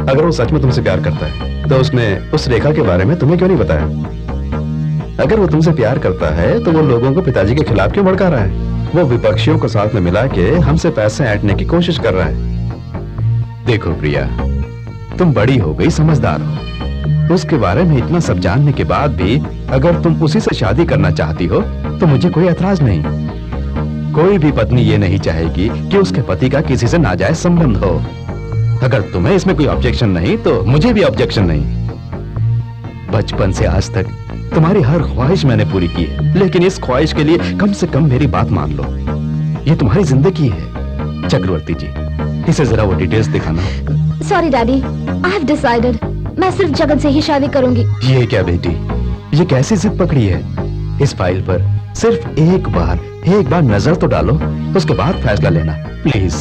अगर वो सच में तुमसे प्यार करता है तो उसने उस रेखा के बारे में तुम्हें क्यों नहीं बताया? अगर वो तुमसे प्यार करता है तो वो लोगों को पिताजी के खिलाफ क्यों भड़का रहा है? वो विपक्षियों को साथ में मिला के हमसे पैसे ऐंठने की कोशिश कर रहा है। देखो प्रिया, तुम बड़ी हो गई, समझदार हो। उसके बारे में इतना सब जानने के बाद भी अगर तुम उसी से शादी करना चाहती हो तो मुझे कोई एतराज नहीं। कोई भी पत्नी ये नहीं चाहेगी कि उसके पति का किसी से नाजायज संबंध हो। अगर तुम्हें इसमें कोई ऑब्जेक्शन नहीं तो मुझे भी ऑब्जेक्शन नहीं। बचपन से आज तक तुम्हारी हर ख्वाहिश मैंने पूरी की है, लेकिन इस ख्वाहिश के लिए कम से कम मेरी बात मान लो। ये तुम्हारी जिंदगी है। चक्रवर्ती जी, इसे जरा वो डिटेल्स दिखाना। Sorry daddy, I have decided, मैं सिर्फ जगन से ही शादी करूंगी। ये क्या बेटी, ये कैसी जिद पकड़ी है? इस फाइल पर सिर्फ एक बार नजर तो डालो, उसके बाद फैसला लेना प्लीज।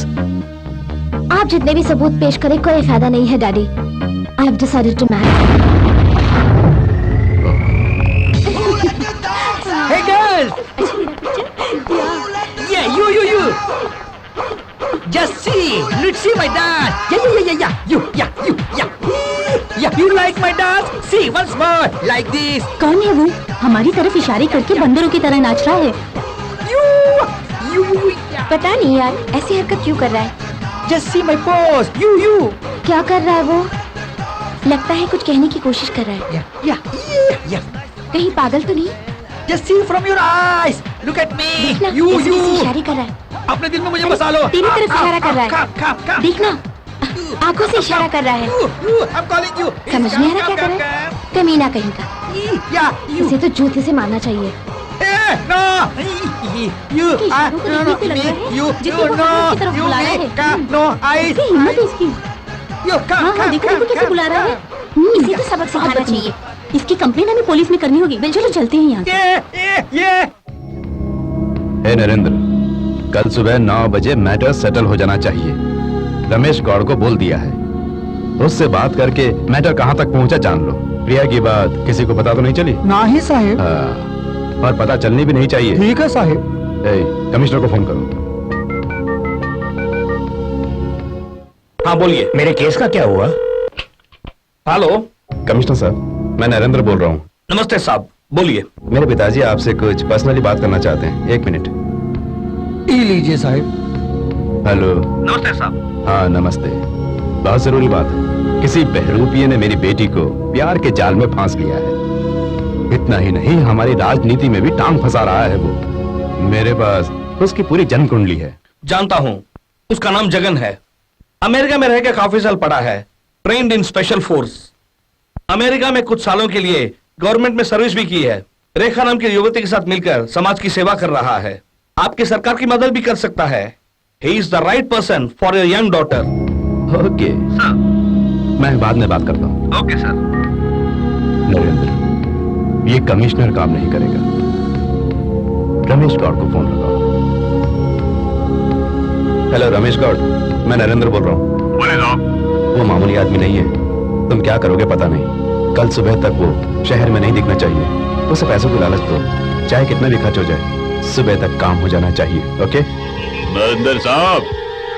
आप जितने भी सबूत पेश करें कोई फायदा नहीं है daddy. I have decided to marry. Hey girls! Yeah, you. Just see, let's see my dance. Yeah. You like my dance? See once more, like this. कौन है वो? हमारी तरफ इशारे करके बंदरों की तरह नाच रहा है। You. पता नहीं यार, ऐसी हरकत क्यों कर रहा है? Just see my pose. You. क्या कर रहा है वो? लगता है कुछ कहने की कोशिश कर रहा है। Yeah. कहीं पागल तो नहीं? Just see from your eyes. Look at me. देखना, You. इशारे कर रहा है। अपने दिल में मुझे बसा लो। तेरी तरफ इशारा कर रहा है। Come. देखना, आंखों से इशारा कर रहा है। I'm calling you. समझ नहीं आ रहा क्या कर रहा है? कमीना कहीं का। Yeah. इसे तो जूते से मारना चाहिए। No. You, इशारों को देखने से लगता है you, जैसे you, वो no, हमें की तरफ you, बुला रहा है। no, I, इसकी हिम्मत है इसकी। you, come, हाँ, देखो देखो कैसे बुला रहा है। इसे तो सबक सिखाना चाहिए। इसकी कंप्लेन हमें पुलिस में करनी होगी। चलो चलते हैं यहाँ से। ये। हे नरेंद्र, कल सुबह 9 बजे मैटर सेटल हो जाना चाहिए। रमेश गौड़ को बोल दिया है, उससे बात करके मैटर कहाँ तक पहुँचा जान लो। प्रिया की बात किसी को पता तो नहीं चली? ना ही साहेब। हाँ, और पता चलनी भी नहीं चाहिए। ठीक है साहेब। कमिश्नर को फोन करो। हाँ बोलिए, मेरे केस का क्या हुआ? हेलो कमिश्नर साहब, मैं नरेंद्र बोल रहा हूँ। नमस्ते साहब, बोलिए। मेरे पिताजी आपसे कुछ पर्सनली बात करना चाहते हैं। 1 मिनट। ई लीजिए साहेब। हेलो। नमस्ते साहब। हाँ नमस्ते। बहुत जरूरी बात है। किसी बहरूपिये ने मेरी बेटी को प्यार के जाल में फांस लिया है। इतना ही नहीं, हमारी राजनीति में भी टांग फंसा रहा है वो। मेरे पास उसकी पूरी जन्म कुंडली है। जानता हूँ, उसका नाम जगन है। अमेरिका में रहकर काफी साल पढ़ा है, trained in special force. America में कुछ सालों के लिए गवर्नमेंट में सर्विस भी की है। रेखा नाम की युवती के साथ मिलकर समाज की सेवा कर रहा है। आपकी सरकार की मदद भी कर सकता है। He is the right person for your young daughter. Okay sir, मैं बाद में बात करता हूँ। Okay sir. नरेंद्र, ये कमिश्नर काम नहीं करेगा। रमेश गौड़ को फोन लगाओ। हेलो रमेश गौड़, मैं नरेंद्र बोल रहा हूँ। बोले साहब। वो मामूली आदमी नहीं है, तुम क्या करोगे पता नहीं। कल सुबह तक वो शहर में नहीं दिखना चाहिए। उसे पैसों की लालच दो, चाहे कितना भी खर्च हो जाए, सुबह तक काम हो जाना चाहिए। ओके नरेंद्र साहब,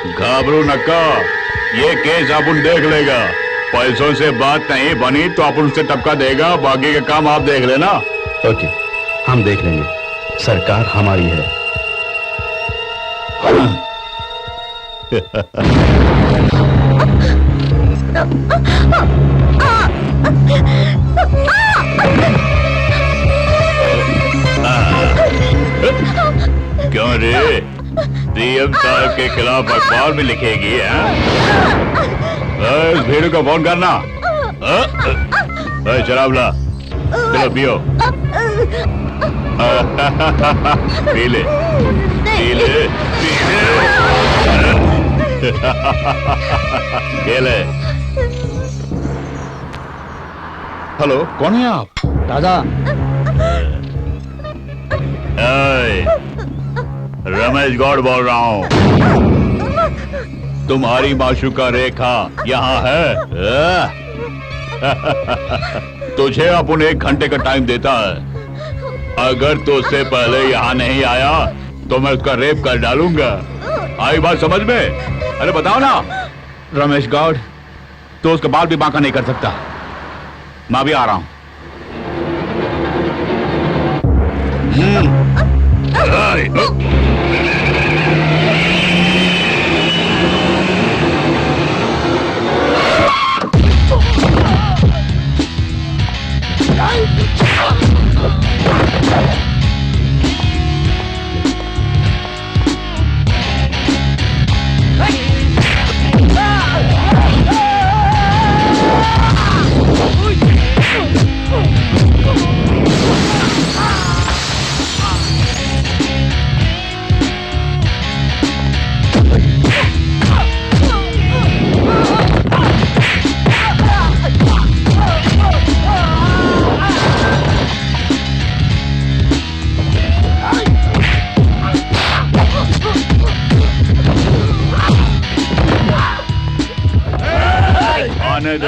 घबरो नक्का, ये केस अपन देख लेगा। पैसों से बात नहीं बनी तो अपन उससे टपका देगा, बाकी का काम आप देख लेना। ओके, हम देख लेंगे। सरकार हमारी है। क्यों रे, सीएम साहब के खिलाफ अखबार में लिखेगी? इस भीड़ को फोन करना। शराब ला, चलो पियो। पी ले, पी ले, पी ले। हेलो, कौन है आप? दादा। रमेश गौड़ बोल रहा हूँ। तुम्हारी माशूका रेखा यहाँ है? तुझे अपन 1 घंटे का टाइम देता है। अगर तो उससे पहले यहाँ नहीं आया तो मैं उसका रेप कर डालूंगा। आई बात समझ में? अरे बताओ ना। रमेश गौड़, तो उसका बाल भी बांका नहीं कर सकता। मैं भी आ रहा हूँ। आने दे,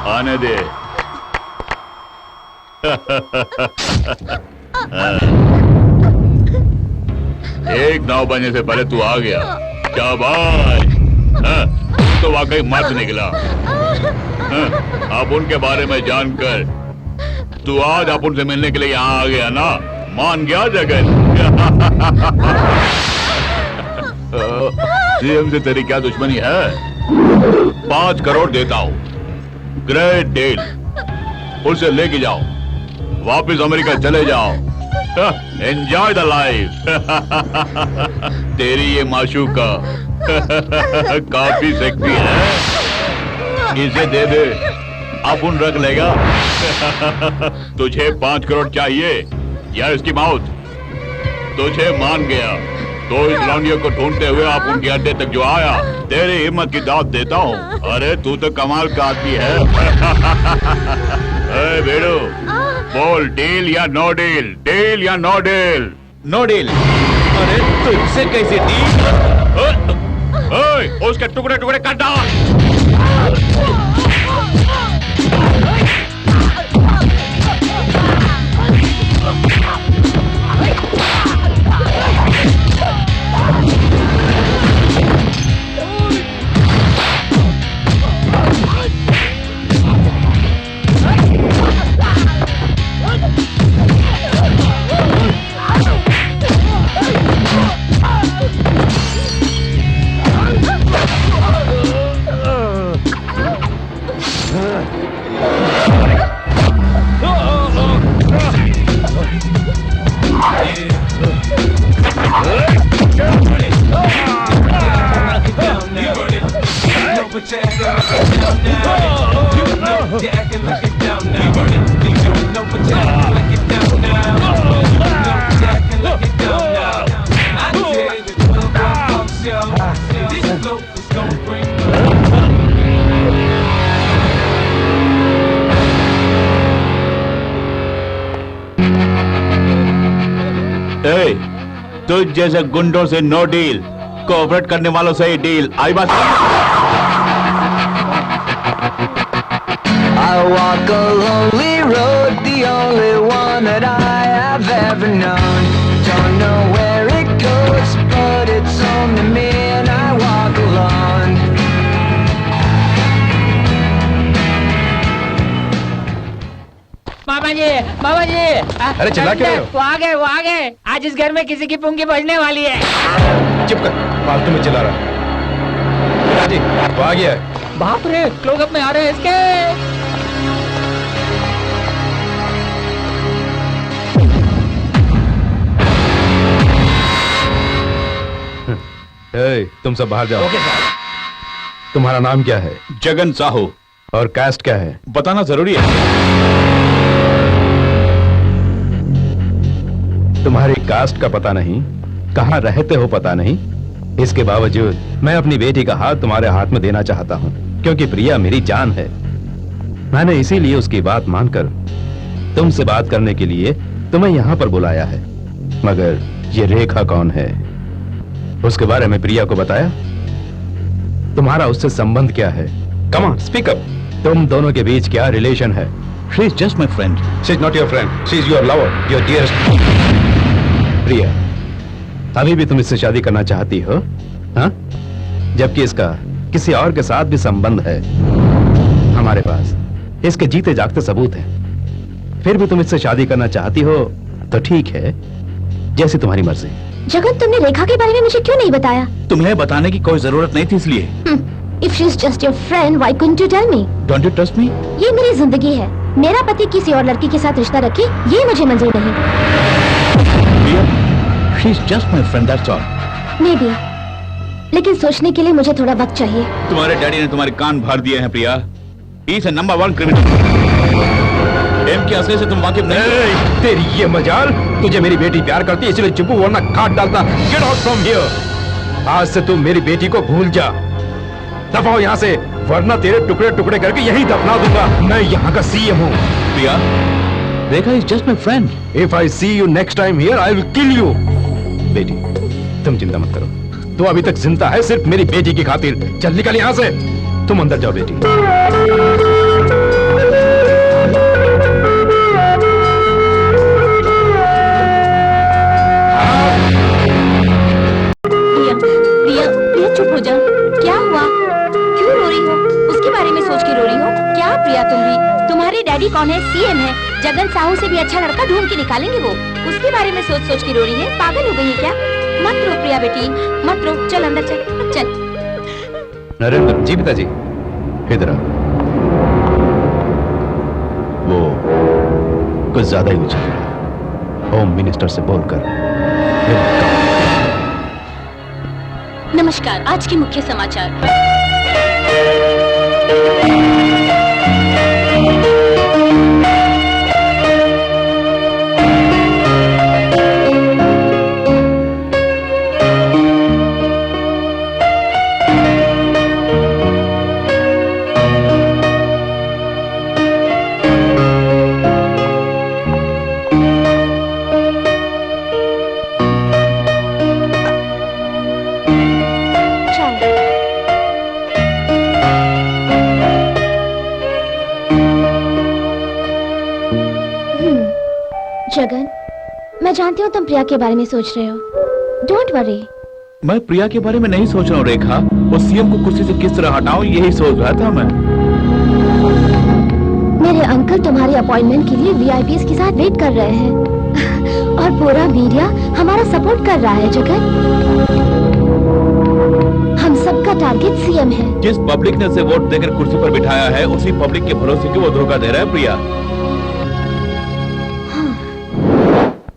आने दे। एक 9 बजे से पहले तू आ गया। शाबाश, तो वाकई मर्द निकला। आप उनके बारे में जानकर तू आज आप उनसे मिलने के लिए यहाँ आ गया ना? मान गया जगन? सीएम से तेरी क्या दुश्मनी है? 5 करोड़ देता हूँ, ग्रेट डील। उसे लेके जाओ, वापिस अमेरिका चले जाओ, एंजॉय द लाइफ। तेरी ये माशूका काफी सेक्सी है, इसे दे दे, अपन रख लेगा। तुझे 5 करोड़ चाहिए या इसकी मौत? तुझे मान गया। तो इस लौंडियों को ढूंढते हुए आप उनके अड्डे तक जो आया, तेरी हिम्मत की दाद देता हूँ। अरे तू तो कमाल का आदमी है। ए बेड़ू, बोल डील या नो डील, डील या नो डील। No deal. अरे तुझसे कैसे डील? उसके टुकड़े टुकड़े कर डाल। तुझ जैसे गुंडों से नो डील, कोऑपरेट करने वालों से ही डील। आई बात। I walk a lonely road, the only one that I have ever known. Don't know where it goes, but it's only me and I walk alone. मामा जी अरे चिल्ला क्यों रहे हो? वो आ गए। आज इस घर में किसी की पुंगी बजने वाली है। चुप कर, फालतू में चिल्ला रहा। जी वो आ गया है। बाप रे, लोग अब में आ रहे हैं इसके। तुम सब बाहर जाओ। तुम्हारा नाम क्या है? जगन साहू। और कास्ट क्या है? बताना जरूरी है। तुम्हारी कास्ट का पता नहीं, कहाँ रहते हो पता नहीं, इसके बावजूद मैं अपनी बेटी का हाथ तुम्हारे हाथ में देना चाहता हूँ, क्योंकि प्रिया मेरी जान है। मैंने इसीलिए उसकी बात मानकर तुमसे बात करने के लिए तुम्हें यहाँ पर बुलाया है। मगर ये रेखा कौन है? उसके बारे में प्रिया को बताया? तुम्हारा उससे संबंध क्या है? Come on speak up. तुम दोनों के बीच क्या रिलेशन है? She is just my friend. She is not your friend. She is your lover, your dearest. प्रिया, अभी भी तुम इससे शादी करना चाहती हो? हाँ? जबकि इसका किसी और के साथ भी संबंध है। हमारे पास इसके जीते जागते सबूत हैं। फिर भी तुम इससे शादी करना चाहती हो तो ठीक है, जैसी तुम्हारी मर्जी। जगन, तुमने रेखा के बारे में मुझे क्यों नहीं बताया? तुम्हें बताने की कोई जरूरत नहीं थी इसलिए। If she is just your friend, why couldn't you tell me? Don't you trust me? ये मेरी जिंदगी है। मेरा पति किसी और लड़की के साथ रिश्ता रखे, ये मुझे मंजूर नहीं। She is just my friend, that's all. Maybe, लेकिन सोचने के लिए मुझे थोड़ा वक्त चाहिए। तुम्हारे डैडी ने तुम्हारे कान भर दिए हैं Priya. He is a number one criminal. M K असली से तुम वाकिफ नहीं। तेरी ये मजाल, तुझे मेरी बेटी प्यार करती है इसलिए चुप्पू वरना काट डालता। Get out from here. आज से तुम मेरी बेटी को भूल जा। दफाओ यहाँ से, वरना तेरे टुकड़े टुकड़े करके यहीं दफना दूंगा। मैं यहाँ का सीएम हूँ। Priya, Rekha is just my friend. If I see you next time here, I will kill you. बेटी, तुम चिंता मत करो। तू अभी तक जिंदा है सिर्फ मेरी बेटी की खातिर। चल निकल यहाँ से। तुम अंदर जाओ बेटी। प्रिया चुप हो जा। क्या हुआ? क्यों रो रही हो? उसके बारे में सोच के रो रही हो? क्या प्रिया तुम भी? तुम्हारे डैडी कौन है? सीएम है। जगन साहू से भी अच्छा लड़का ढूंढ के निकालेंगे वो। उसके बारे में सोच सोच के रो रही है। पागल हो गई है क्या? मत रो प्रिया बेटी, मत रो। चल अंदर चल चल। नरेंद्र जी, पिताजी इधर आ। वो कुछ ज्यादा ही उछल रहा। होम मिनिस्टर से बोलकर नमस्कार, आज के मुख्य समाचार। जगन, मैं जानती हूँ तुम प्रिया के बारे में सोच रहे हो। Don't worry. मैं प्रिया के बारे में नहीं सोच रहा हूँ रेखा, वो सीएम को कुर्सी से किस तरह हटाऊं यही सोच रहा था मैं। मेरे अंकल तुम्हारी अपॉइंटमेंट के लिए वीआईपीज़ के साथ वेट कर रहे हैं और पूरा मीडिया हमारा सपोर्ट कर रहा है जगन। हम सबका टारगेट सीएम है। जिस पब्लिक ने उसे वोट देकर कुर्सी पर बिठाया है उसी पब्लिक के भरोसे क्यों वो धोखा दे रहा है प्रिया।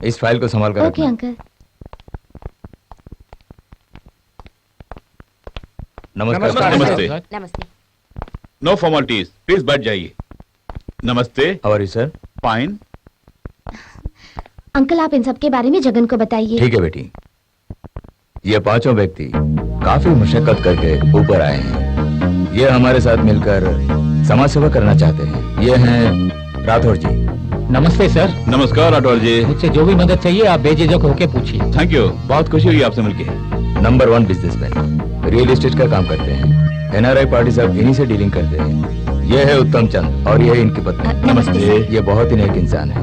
इस फाइल को संभाल कर ओके अंकल। नमस्कार। नमस्ते। नमस्ते। नो फॉर्मेलिटीज, प्लीज बैठ जाइए। नमस्ते। How are you sir? Fine. Uncle आप इन सब के बारे में जगन को बताइए। ठीक है बेटी, ये पांचों व्यक्ति काफी मुशक्कत करके ऊपर आए हैं। ये हमारे साथ मिलकर समाज सेवा करना चाहते हैं। ये हैं राठौर जी। नमस्ते सर। नमस्कार राठौर जी। मुझसे जो भी मदद चाहिए आप बेझिझक होके पूछिए। थैंक यू, बहुत खुशी हुई आपसे मिलके। नंबर 1 बिजनेसमैन, रियल एस्टेट का काम करते हैं। एनआरआई पार्टी सब इन्हीं से डीलिंग करते हैं। ये है उत्तम चंद और ये है इनकी पत्नी। नमस्ते। ये बहुत ही नेक इंसान है,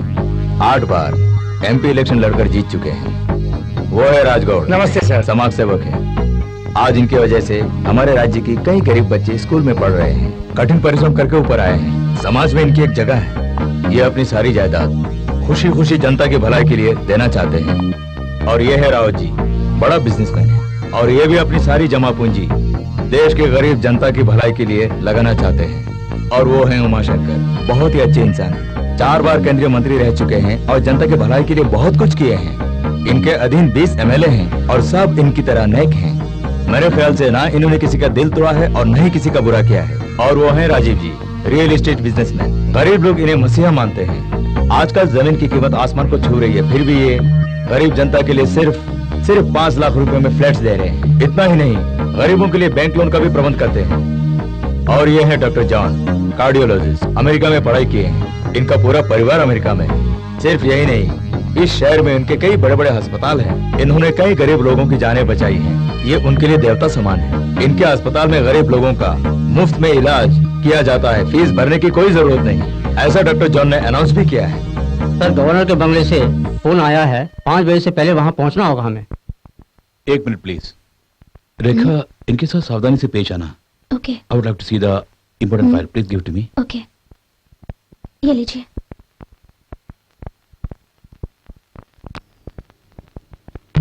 8 बार एमपी इलेक्शन लड़कर जीत चुके हैं। वो है राजगौड़। नमस्ते सर। समाज सेवक है। आज इनकी वजह से हमारे राज्य की कई गरीब बच्चे स्कूल में पढ़ रहे हैं। कठिन परिश्रम करके ऊपर आए हैं। समाज में इनकी एक जगह है। ये अपनी सारी जायदाद खुशी खुशी जनता की भलाई के लिए देना चाहते हैं। और ये है रावत जी, बड़ा बिजनेसमैन है और ये भी अपनी सारी जमा पूंजी देश के गरीब जनता की भलाई के लिए लगाना चाहते हैं। और वो है उमाशंकर, बहुत ही अच्छे इंसान है। 4 बार केंद्रीय मंत्री रह चुके हैं और जनता के भलाई के लिए बहुत कुछ किए हैं। इनके अधीन 20 एमएलए हैं और सब इनकी तरह नेक हैं। मेरे ख्याल से ना इन्होंने किसी का दिल तोड़ा है और न ही किसी का बुरा किया है। और वो है राजीव जी, रियल एस्टेट बिजनेसमैन। गरीब लोग इन्हें मसीहा मानते हैं। आजकल जमीन की कीमत आसमान को छू रही है, फिर भी ये गरीब जनता के लिए सिर्फ 5 लाख रुपए में फ्लैट्स दे रहे हैं। इतना ही नहीं, गरीबों के लिए बैंक लोन का भी प्रबंध करते हैं। और ये है डॉक्टर जॉन, कार्डियोलॉजिस्ट, अमेरिका में पढ़ाई किए हैं। इनका पूरा परिवार अमेरिका में। सिर्फ यही नहीं, इस शहर में इनके कई बड़े बड़े अस्पताल हैं। इन्होंने कई गरीब लोगों की जानें बचाई हैं। ये उनके लिए देवता समान है। इनके अस्पताल में गरीब लोगों का मुफ्त में इलाज किया जाता है, फीस भरने की कोई जरूरत नहीं। ऐसा डॉक्टर जॉन ने अनाउंस भी किया है। सर, गवर्नर के बंगले से फोन आया है, 5 बजे से पहले वहाँ पहुँचना होगा हमें। 1 मिनट प्लीज। रेखा, इनके साथ सावधानी से पेश आना। Okay. I would like to see the important file, please give to me. Okay, ये लीजिए।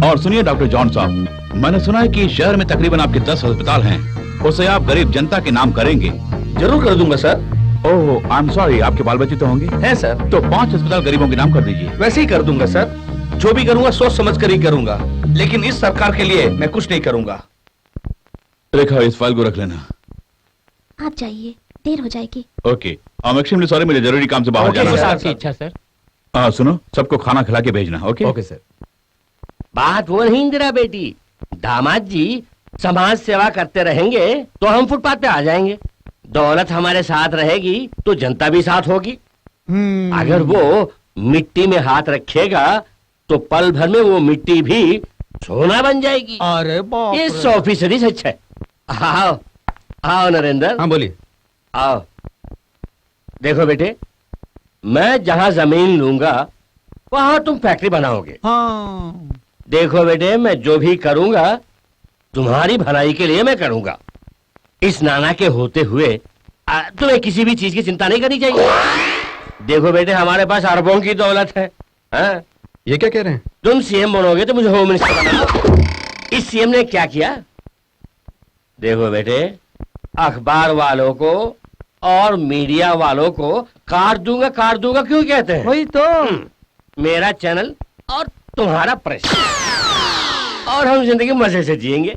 और सुनिए डॉक्टर जॉन साहब, मैंने सुना है कि शहर में तकरीबन आपके 10 अस्पताल हैं। उसे आप गरीब जनता के नाम करेंगे। जरूर कर दूंगा sir. Oh, I am sorry, आपके बाल बच्चे तो होंगे? है सर। तो 5 अस्पताल गरीबों के नाम कर दीजिए। वैसे ही कर दूंगा सर। जो भी करूंगा सोच समझ कर ही करूंगा, लेकिन इस सरकार के लिए मैं कुछ नहीं करूंगा। रेखा, इस फाइल को रख लेना। आप जाइए, देर हो जाएगी। Okay, I am extremely sorry, मुझे जरूरी काम से बाहर जाना है। आपकी इच्छा सर। सुनो, सबको खाना खिला के भेजना। Okay okay sir. बात वो नहीं इंदिरा बेटी, दामाद जी समाज सेवा करते रहेंगे तो हम फुटपाथ पे आ जाएंगे। दौलत हमारे साथ रहेगी तो जनता भी साथ होगी। अगर वो मिट्टी में हाथ रखेगा तो पल भर में वो मिट्टी भी सोना बन जाएगी। अरे बाप ये रे। 100% सच है। आओ आओ नरेंद्र। हाँ बोलिए। आओ, देखो बेटे, मैं जहां जमीन लूंगा वहां तुम फैक्ट्री बनाओगे। हाँ। देखो बेटे, मैं जो भी करूंगा तुम्हारी भलाई के लिए मैं करूंगा। इस नाना के होते हुए तुम्हें किसी भी चीज की चिंता नहीं करनी चाहिए। देखो बेटे, हमारे पास अरबों की दौलत है। हाँ? ये क्या कह रहे हैं? तुम सीएम बनोगे तो मुझे होम मिनिस्टर बनाओ। इस सीएम ने क्या किया? देखो बेटे, अखबार वालों को और मीडिया वालों को काट दूंगा क्यों कहते हैं? वही तो। मेरा चैनल और तुम्हारा प्रेस, और हम जिंदगी मजे से जिएंगे।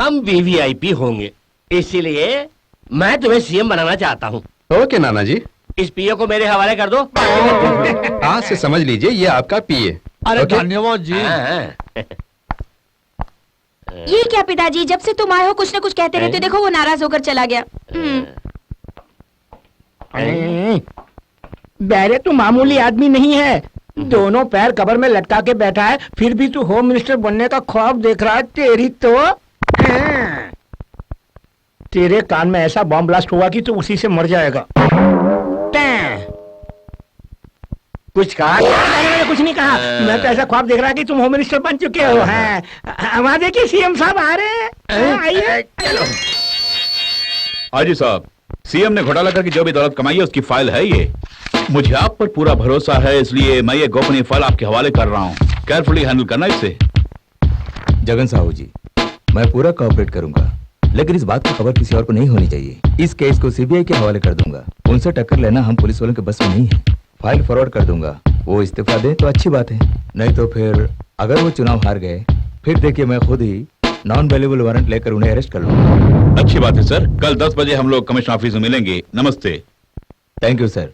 हम वीवीआईपी होंगे। इसीलिए मैं तुम्हें सीएम बनाना चाहता हूँ। ओके नाना जी। इस पीए को मेरे हवाले कर दो। आज से समझ लीजिए ये आपका पीए। अरे धन्यवाद जी। ये क्या पिताजी, जब से तुम आए हो कुछ न कुछ कहते रहते हो। देखो वो नाराज होकर चला गया। बैरे तू मामूली आदमी नहीं है। दोनों पैर कबर में लटका के बैठा है, फिर भी तू होम मिनिस्टर बनने का ख्वाब देख रहा है। तेरी तो तेरे कान में ऐसा बॉम्ब ब्लास्ट हुआ कि तू उसी से मर जाएगा। कुछ कहा? मैंने कुछ नहीं कहा। मैं तो ऐसा ख्वाब देख रहा कि तुम होम मिनिस्टर बन चुके हो। हैं वहाँ देखिए सीएम साहब आ रहे हैं। आइए। हाजी साहब, सीएम ने घोटाला करके जो भी दौलत कमाई है उसकी फाइल है ये। मुझे आप पर पूरा भरोसा है, इसलिए मैं ये गोपनीय फाइल आपके हवाले कर रहा हूँ। केयरफुली हैंडल करना इसे। जगन साहू जी, मैं पूरा कोऑपरेट करूंगा, लेकिन इस बात की खबर किसी और को नहीं होनी चाहिए। इस केस को सीबीआई के हवाले कर दूंगा। उनसे टक्कर लेना हम पुलिस वालों के बस में नहीं है। फाइल फॉरवर्ड कर दूंगा। वो इस्तीफा दे तो अच्छी बात है, नहीं तो फिर अगर वो चुनाव हार गए फिर देखिए मैं खुद ही नॉन वेल्यूबल वारंट लेकर उन्हें अरेस्ट कर लूंगा। अच्छी बात है सर। कल 10 बजे हम लोग कमिश्नर ऑफिस में मिलेंगे। नमस्ते। Thank you sir.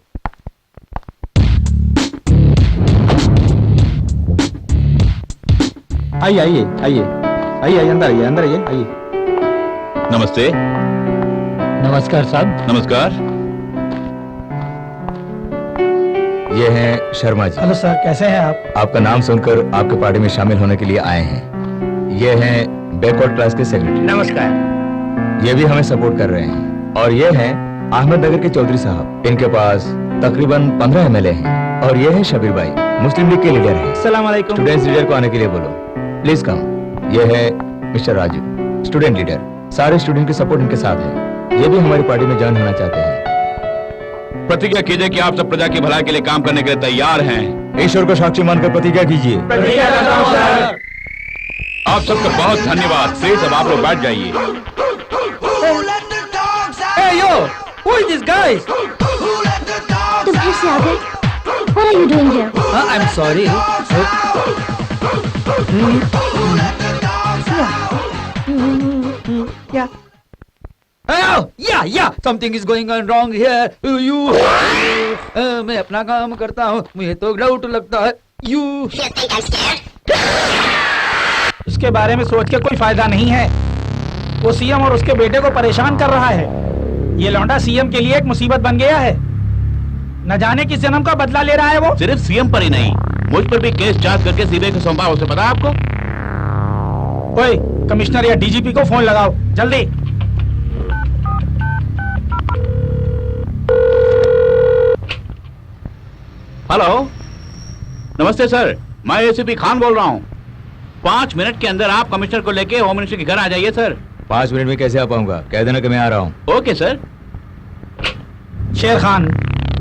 आइए आइए आइए आइए अंदर आइए, अंदर आइए आइए। नमस्ते। नमस्कार साहब। नमस्कार। ये हैं शर्मा जी। हेलो सर, कैसे हैं आप? आपका नाम सुनकर आपके पार्टी में शामिल होने के लिए आए हैं। ये हैं बैकवर्ड क्लास के सेक्रेटरी। नमस्कार। ये भी हमें सपोर्ट कर रहे हैं। और ये हैं अहमदनगर के चौधरी साहब। इनके पास तकरीबन 15 एमएलए हैं। और ये है शबीर भाई, मुस्लिम लीग के लीडर हैं। अस्सलाम वालेकुम। स्टूडेंट्स लीडर को आने के लिए बोलो। Please come. ये है मिस्टर राजू, स्टूडेंट लीडर। सारे स्टूडेंट की सपोर्ट इनके साथ है। ये भी हमारी पार्टी में ज्वाइन होना चाहते हैं। प्रतिज्ञा कीजिए कि आप सब प्रजा की भलाई के लिए काम करने के लिए तैयार हैं। ईश्वर को साक्षी मानकर प्रतिज्ञा कीजिए। आप सबका बहुत धन्यवाद। प्लीज अब आप लोग बैठ जाइए। Hey yo, who is this guy? तुम फिर से आ गए? What are you doing here? I'm sorry. Yeah. Oh, yeah, something is going on wrong here. मैं अपना काम करता हूँ, मुझे तो डाउट लगता है। उसके बारे में सोच के कोई फायदा नहीं है। वो सीएम और उसके बेटे को परेशान कर रहा है। ये लौंडा सीएम के लिए एक मुसीबत बन गया है। न जाने किस जन्म का बदला ले रहा है वो। सिर्फ सीएम पर ही नहीं, मुझ पर भी केस चार्ज करके सीबीआई को सौंपा। उसे पता है आपको? कोई कमिश्नर या डीजीपी को फोन लगाओ जल्दी। हेलो, नमस्ते सर, मैं एसीपी खान बोल रहा हूँ। 5 मिनट के अंदर आप कमिश्नर को लेके होम मिनिस्टर के घर आ जाइए सर। 5 मिनट में कैसे आ पाऊंगा? कह देना कि मैं आ रहा हूँ। Okay sir. शेर खान,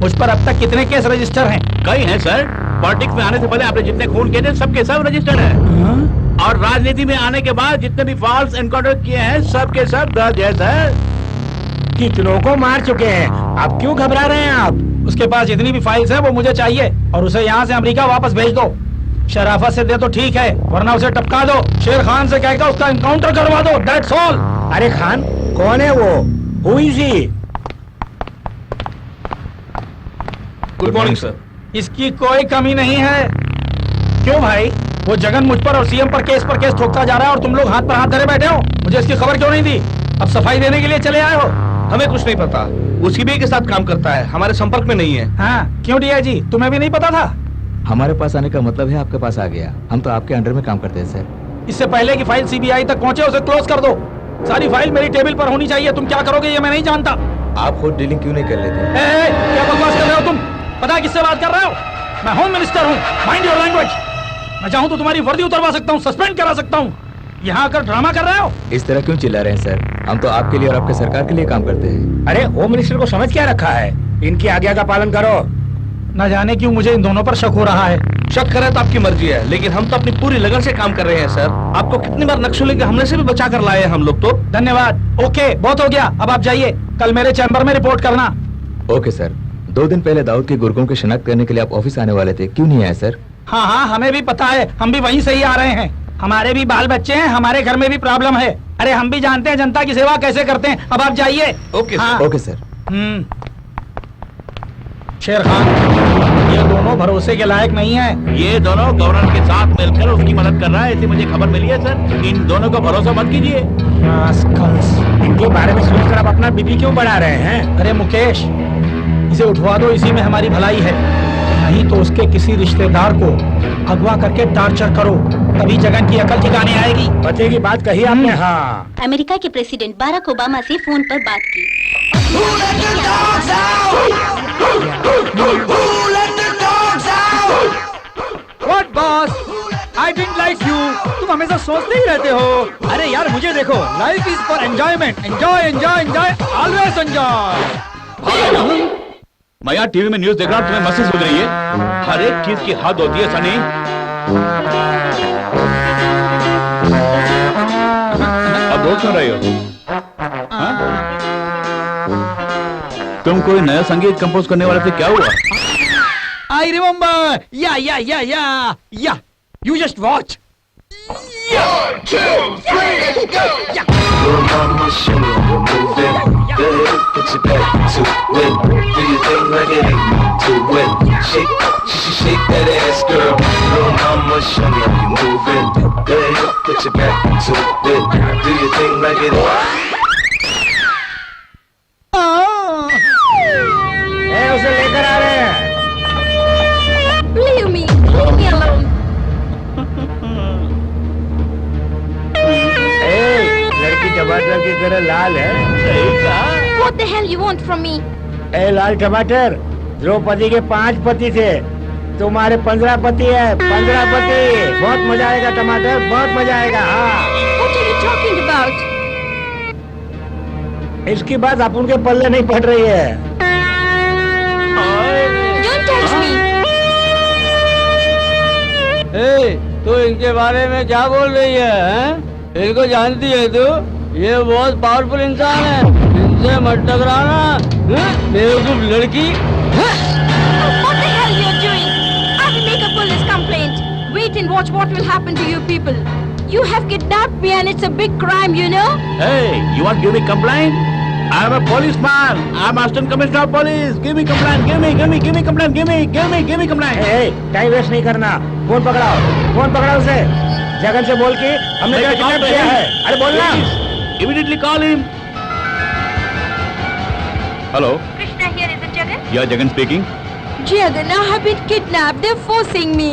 मुझ पर अब तक कितने केस रजिस्टर हैं? कई हैं सर। पॉलिटिक्स में आने से पहले आपने जितने खून किए थे सबके सब रजिस्टर्ड है। और राजनीति में आने के बाद जितने भी फॉल्स एनकाउंटर किए हैं सबके सब दर्ज है सर। कितनों को मार चुके हैं। अब क्यों घबरा रहे हैं आप? उसके पास जितनी भी फाइल्स हैं वो मुझे चाहिए और उसे यहाँ से अमेरिका वापस भेज दो। शराफत से दे तो ठीक है, वरना उसे टपका दो। शेर खान से कहकर उसका एनकाउंटर करवा दो। That's all. अरे खान कौन है वो? Who is he? Good morning sir. इसकी कोई कमी नहीं है। क्यों भाई? वो जगन मुझ पर और सीएम पर केस ठोकता जा रहा है और तुम लोग हाथ पर हाथ धरे बैठे हो। मुझे इसकी खबर क्यों नहीं दी? अब सफाई देने के लिए चले आए हो? हमें कुछ नहीं पता। वो सीबीआई के साथ काम करता है, हमारे संपर्क में नहीं है। हाँ, क्यों डीआईजी, तुम्हें भी नहीं पता था? हमारे पास आने का मतलब है आपके पास आ गया। हम तो आपके अंडर में काम करते हैं सर। इससे पहले कि फाइल सीबीआई तक पहुंचे उसे क्लोज कर दो। सारी फाइल मेरी टेबल पर होनी चाहिए। तुम क्या करोगे ये मैं नहीं जानता। आप खुद डीलिंग क्यों नहीं कर लेते? क्या बकवास कर रहे हो तुम? पता है किससे बात कर रहे हो? मैं होम मिनिस्टर हूँ। Mind your language. मैं चाहूँ तो तुम्हारी वर्दी उतरवा सकता हूँ, सस्पेंड करा सकता हूँ। यहाँ आकर ड्रामा कर रहे हो? इस तरह क्यों चिल्ला रहे हैं सर? हम तो आपके लिए और आपके सरकार के लिए काम करते हैं। अरे होम मिनिस्टर को समझ क्या रखा है? इनकी आज्ञा का पालन करो। न जाने क्यों मुझे इन दोनों पर शक हो रहा है। शक करे तो आपकी मर्जी है, लेकिन हम तो अपनी पूरी लगन से काम कर रहे हैं सर। आपको कितनी बार नक्सलियों के हमले से भी बचा कर लाए हैं हम लोग तो। धन्यवाद। ओके, बहुत हो गया। अब आप जाइए। कल मेरे चैम्बर में रिपोर्ट करना। Okay sir. 2 दिन पहले दाऊद के गुर्गों की शिनाख्त करने के लिए आप ऑफिस आने वाले थे, क्यों नहीं आए सर? हाँ, हमें भी पता है। हम भी वहीं से ही आ रहे हैं। हमारे भी बाल बच्चे हैं, हमारे घर में भी प्रॉब्लम है। अरे हम भी जानते हैं जनता की सेवा कैसे करते हैं। अब आप जाइए। ओके हाँ। Okay sir. शेर खान, ये दोनों भरोसे के लायक नहीं है। ये दोनों गवर्नर के साथ मिलकर उसकी मदद कर रहा है, ऐसी मुझे खबर मिली है सर। इन दोनों को भरोसा मत कीजिए। इनके बारे में सोचकर आप अपना बीपी क्यों बढ़ा रहे हैं? अरे मुकेश, इसे उठवा दो, इसी में हमारी भलाई है। नहीं तो उसके किसी रिश्तेदार को अगवा करके टॉर्चर करो, तभी जगन की अकल ठिकाने आएगी। पते की बात कही आपने। हाँ, अमेरिका के प्रेसिडेंट बाराक ओबामा से फोन पर बात की। Didn't like you. तुम हमेशा सोचते ही रहते हो। अरे यार मुझे देखो, life is for enjoyment. Enjoy enjoy enjoy, always enjoy. मैं यहाँ टीवी में न्यूज देख रहा हूँ, तुम्हें मस्ती सूझ रही है? हर एक चीज की हद होती है सनी। अब रोज सुन रही हो? हाँ? तुम कोई नया संगीत कंपोज करने वाले थे, क्या हुआ? I remember. Yeah. You just watch. One, two, three, let's go. Little mama, show me how you move it. Go ahead, put your back to it. Do your thing like it ain't to it. Shake that ass, girl. Little mama, show me how you move it. Go ahead, put your back to it. Do your thing like it ain't. उसे लेकर आ रहे हैं। Leave me alone. लड़की टमाटर की तरह लाल है। सही कहा। What the hell you want from me? लाल टमाटर, द्रौपदी के 5 पति थे, तुम्हारे 15 पति है। 15 पति। बहुत मजा आएगा टमाटर, बहुत मजा आएगा। हाँ। What are you talking about? इसकी बात अपन के पल्ले नहीं पड़ रही है। Don't touch me. तो इनके बारे में क्या बोल रही है? इनको जानती है तू? ये बहुत पावरफुल इंसान है, इनसे मत टकराना। बेवकूफ लड़की। What the hell you're doing? I will make a police complaint. Wait and watch what will happen to you people. You have kidnapped me and it's a big crime, you know? Hey, you want to give me complaint? I am a policeman. I am Assistant Commissioner of Police. Give me complaint. Give me complaint. Give me complaint. Time waste नहीं करना। फोन पकड़ाओ उसे। जगन से बोल के हमने क्या किडनैप किया है। अरे बोलना। Immediately call him. Hello. Krishna here, is it Jagan? Yeah, Jagan speaking. Jagan, I have been kidnapped. They're forcing me.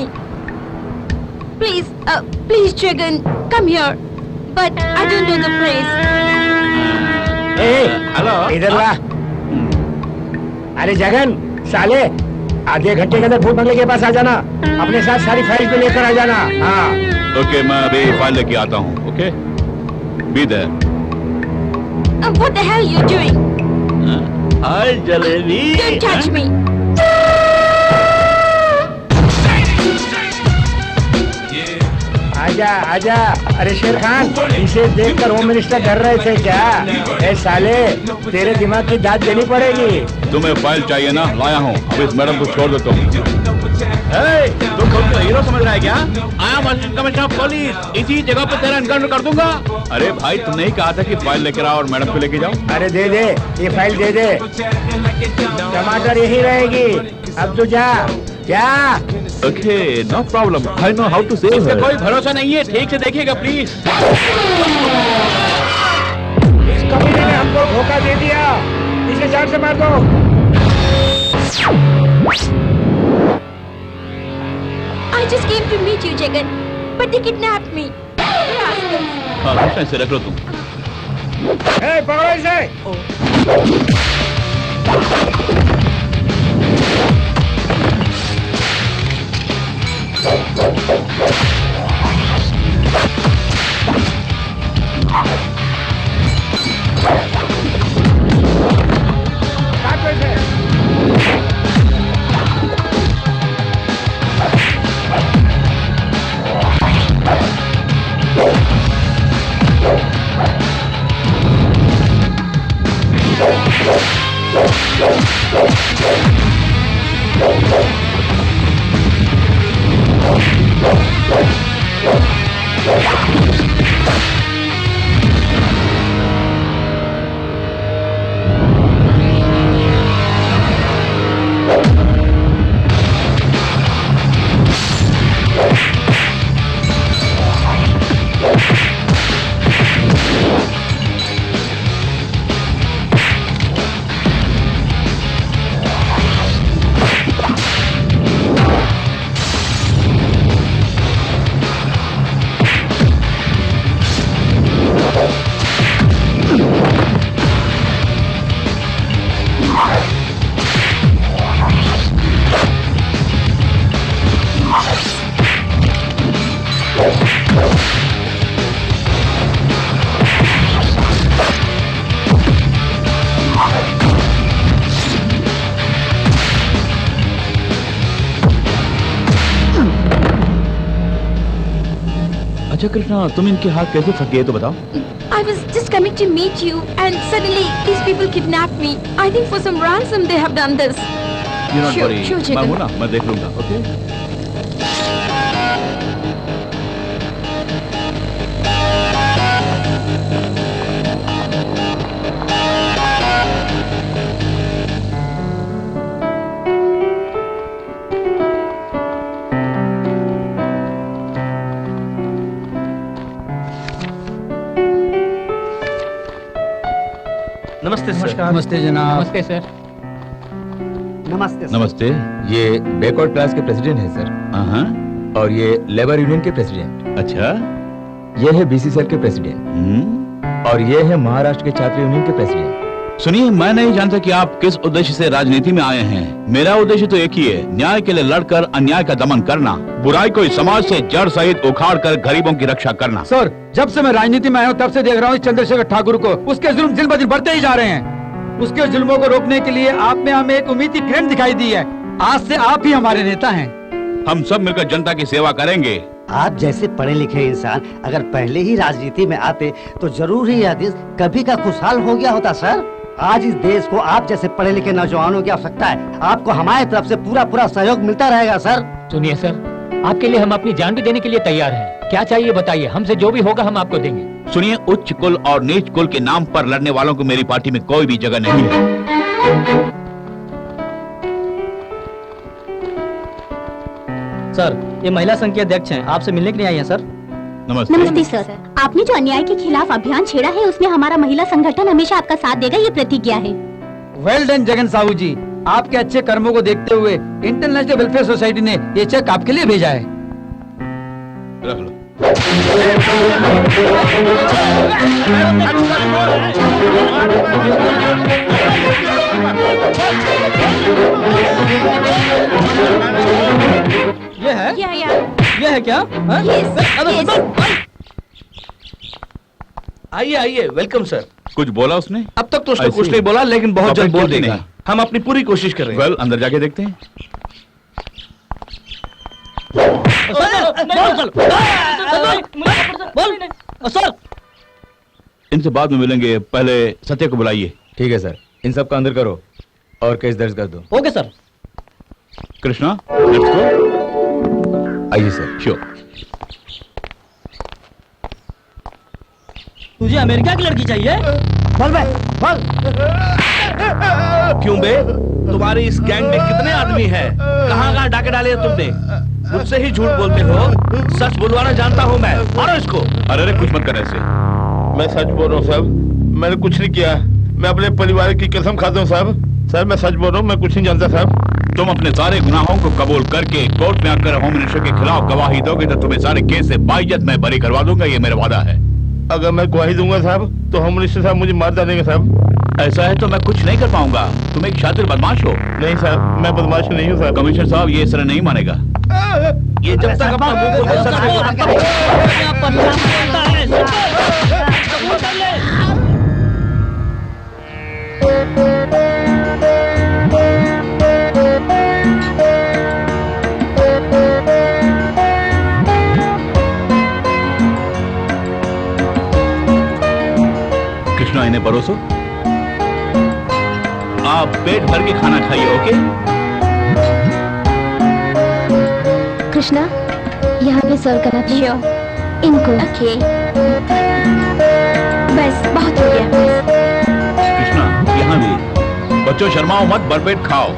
Please, Jagan, come here. But I don't know the place. Hello. इधर ला। अरे जगन, साले, आधे घंटे के अंदर भूत बंगले के पास आ जाना। अपने साथ सारी फाइल पे लेकर आ जाना। हाँ। ओके, मैं अभी फाइल लेके आता हूँ। Okay, be there. What the hell you doing? Hi jalebi. Don't touch me. आजा। अरे शेर खान, इसे देखकर होम मिनिस्टर डर रहे थे क्या? ए साले, तेरे दिमाग की दाद देनी पड़ेगी। तुम्हें फाइल चाहिए ना? लाया हूँ। अब इस मैडम को छोड़ दो तुम। तुम खुद को हीरो समझ रहा है क्या? I am assistant commissioner of police. इसी जगह पे तेरा एनकाउंटर कर दूंगा। अरे भाई, तुमने ही कहा था कि फाइल लेकर आओ और मैडम को लेके जाओ। अरे दे दे, ये फाइल दे दे। टमाटर यही रहेगी। अब तो जा। Okay, no problem. I know how to save her. इसका कोई भरोसा नहीं है, ठीक से देखिएगा प्लीज। इस कमीने ने हमको धोखा दे दिया। इसे जान से मार दो। I just came to meet you, Jagan, but they kidnapped me. हाँ, पैसे रख लो तुम। पकड़ो इसे। अच्छा कृष्णा, तुम इनके हाथ कैसे फंस गए तो बताओ। I was just coming to meet you and suddenly these people kidnapped me. I think for some ransom they have done this. You're not worry. Sure, मैं Jigar. हूँ ना, मैं देख लूंगा। ओके। नमस्ते सर। नमस्ते जनाब। नमस्ते सर। नमस्ते नमस्ते। ये बैकवर्ड क्लास के प्रेसिडेंट है सर। हाँ। और ये लेबर यूनियन के प्रेसिडेंट। अच्छा। ये है बीसी सेल के प्रेसिडेंट। और ये है महाराष्ट्र के छात्र यूनियन के प्रेसिडेंट। सुनिए, मैं नहीं जानता कि आप किस उद्देश्य से राजनीति में आए हैं। मेरा उद्देश्य तो एक ही है, न्याय के लिए लड़कर अन्याय का दमन करना, बुराई को इस समाज से जड़ सहित उखाड़ कर गरीबों की रक्षा करना। सर, जब से मैं राजनीति में आया हूँ तब से देख रहा हूँ इस चंद्रशेखर ठाकुर को, उसके जुल्म दिन ब दिन बढ़ते ही जा रहे हैं। उसके जुल्मों को रोकने के लिए आप में हमें एक उम्मीद की किरण दिखाई दी है। आज से आप ही हमारे नेता हैं। हम सब मिलकर जनता की सेवा करेंगे। आप जैसे पढ़े लिखे इंसान अगर पहले ही राजनीति में आते तो जरूर ही यह देश कभी का खुशहाल हो गया होता सर। आज इस देश को आप जैसे पढ़े लिखे नौजवानों की आवश्यकता है। आपको हमारी तरफ से पूरा सहयोग मिलता रहेगा सर। सुनिए सर, आपके लिए हम अपनी जान भी देने के लिए तैयार हैं। क्या चाहिए बताइए, हमसे जो भी होगा हम आपको देंगे। सुनिए, उच्च कुल और नीच कुल के नाम पर लड़ने वालों को मेरी पार्टी में कोई भी जगह नहीं है। सर, ये महिला संघ के अध्यक्ष हैं, आपसे मिलने के लिए आई हैं सर। नमस्ते। नमस्ते सर। आपने जो अन्याय के खिलाफ अभियान छेड़ा है उसमें हमारा महिला संगठन हमेशा आपका साथ देगा, ये प्रतिज्ञा है। वेल डन जगन साहू जी, आपके अच्छे कर्मों को देखते हुए इंटरनेशनल वेलफेयर सोसाइटी ने ये चेक आपके लिए भेजा है। रख लो। ये है? ये है क्या? आइए आइए, वेलकम सर। कुछ बोला उसने? अब तक तो उसने कुछ नहीं बोला, लेकिन बहुत जल्द बोल देगा। नहीं। हम अपनी पूरी कोशिश कर रहे हैं। वेल, अंदर जाके देखते हैं। इनसे बाद में मिलेंगे, पहले सत्य को बुलाइए। ठीक है सर, इन सब का अंदर करो और केस दर्ज कर दो। Okay sir. Krishna, let's go. आइए सर। श्योर। तुझे अमेरिका की लड़की चाहिए? बोल बे, बोल। क्यों बे? तुम्हारी इस गैंग में कितने आदमी हैं? कहाँ डाके डाले हैं तुमने? मुझसे ही झूठ बोलते हो। सच बुलवाना जानता हूँ मैं। मारो इसको। अरे कुछ मत कर ऐसे। मैं सच बोल रहा हूँ साहब, मैंने कुछ नहीं किया। मैं अपने परिवार की कसम खाता हूँ साहब। सर, मैं सच बोल रहा हूँ, मैं कुछ नहीं जानता साहब। तुम अपने सारे गुनाहों को कबूल करके कोर्ट में आकर होम मिनिस्टर के खिलाफ गवाही दोगे तो तुम्हें सारे केस से बाइज्जत मैं बरी करवा दूंगा, ये मेरा वादा है। अगर मैं गवाही दूंगा साहब तो होम मिनिस्टर साहब मुझे मार डालेंगे साहब। ऐसा है तो मैं कुछ नहीं कर पाऊंगा। तुम एक शातिर बदमाश हो। नहीं साहब, मैं बदमाश नहीं हूँ साहब। कमिश्नर साहब, ये इस तरह नहीं मानेगा। ये जब तक अपना मुंह खोल के कृष्णा, इन्हें परोसो। आप पेट भर के खाना खाइए, ओके? कृष्णा, यहाँ पे सर्व करना चाहिए इनको। ओके। बस बहुत हो गया। कृष्णा, यहाँ भी। बच्चों, शर्माओ मत, भरपेट खाओ।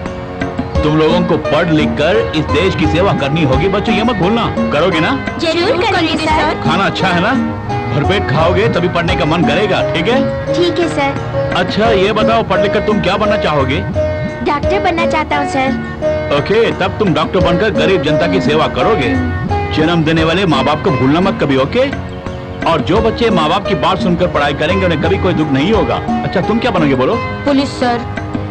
तुम लोगों को पढ़ लिख कर इस देश की सेवा करनी होगी। बच्चों, ये मत भूलना। करोगे ना? जरूर करेंगे सर। खाना अच्छा है ना? भरपेट खाओगे तभी पढ़ने का मन करेगा, ठीक है? ठीक है सर। अच्छा, ये बताओ, पढ़ लिख कर तुम क्या बनना चाहोगे? डॉक्टर बनना चाहता हूँ सर। ओके, तब तुम डॉक्टर बनकर गरीब जनता की सेवा करोगे। जन्म देने वाले माँ बाप को भूलना मत कभी, ओके? और जो बच्चे माँ बाप की बात सुनकर पढ़ाई करेंगे उन्हें कभी कोई दुख नहीं होगा। अच्छा, तुम क्या बनोगे बोलो? Police sir.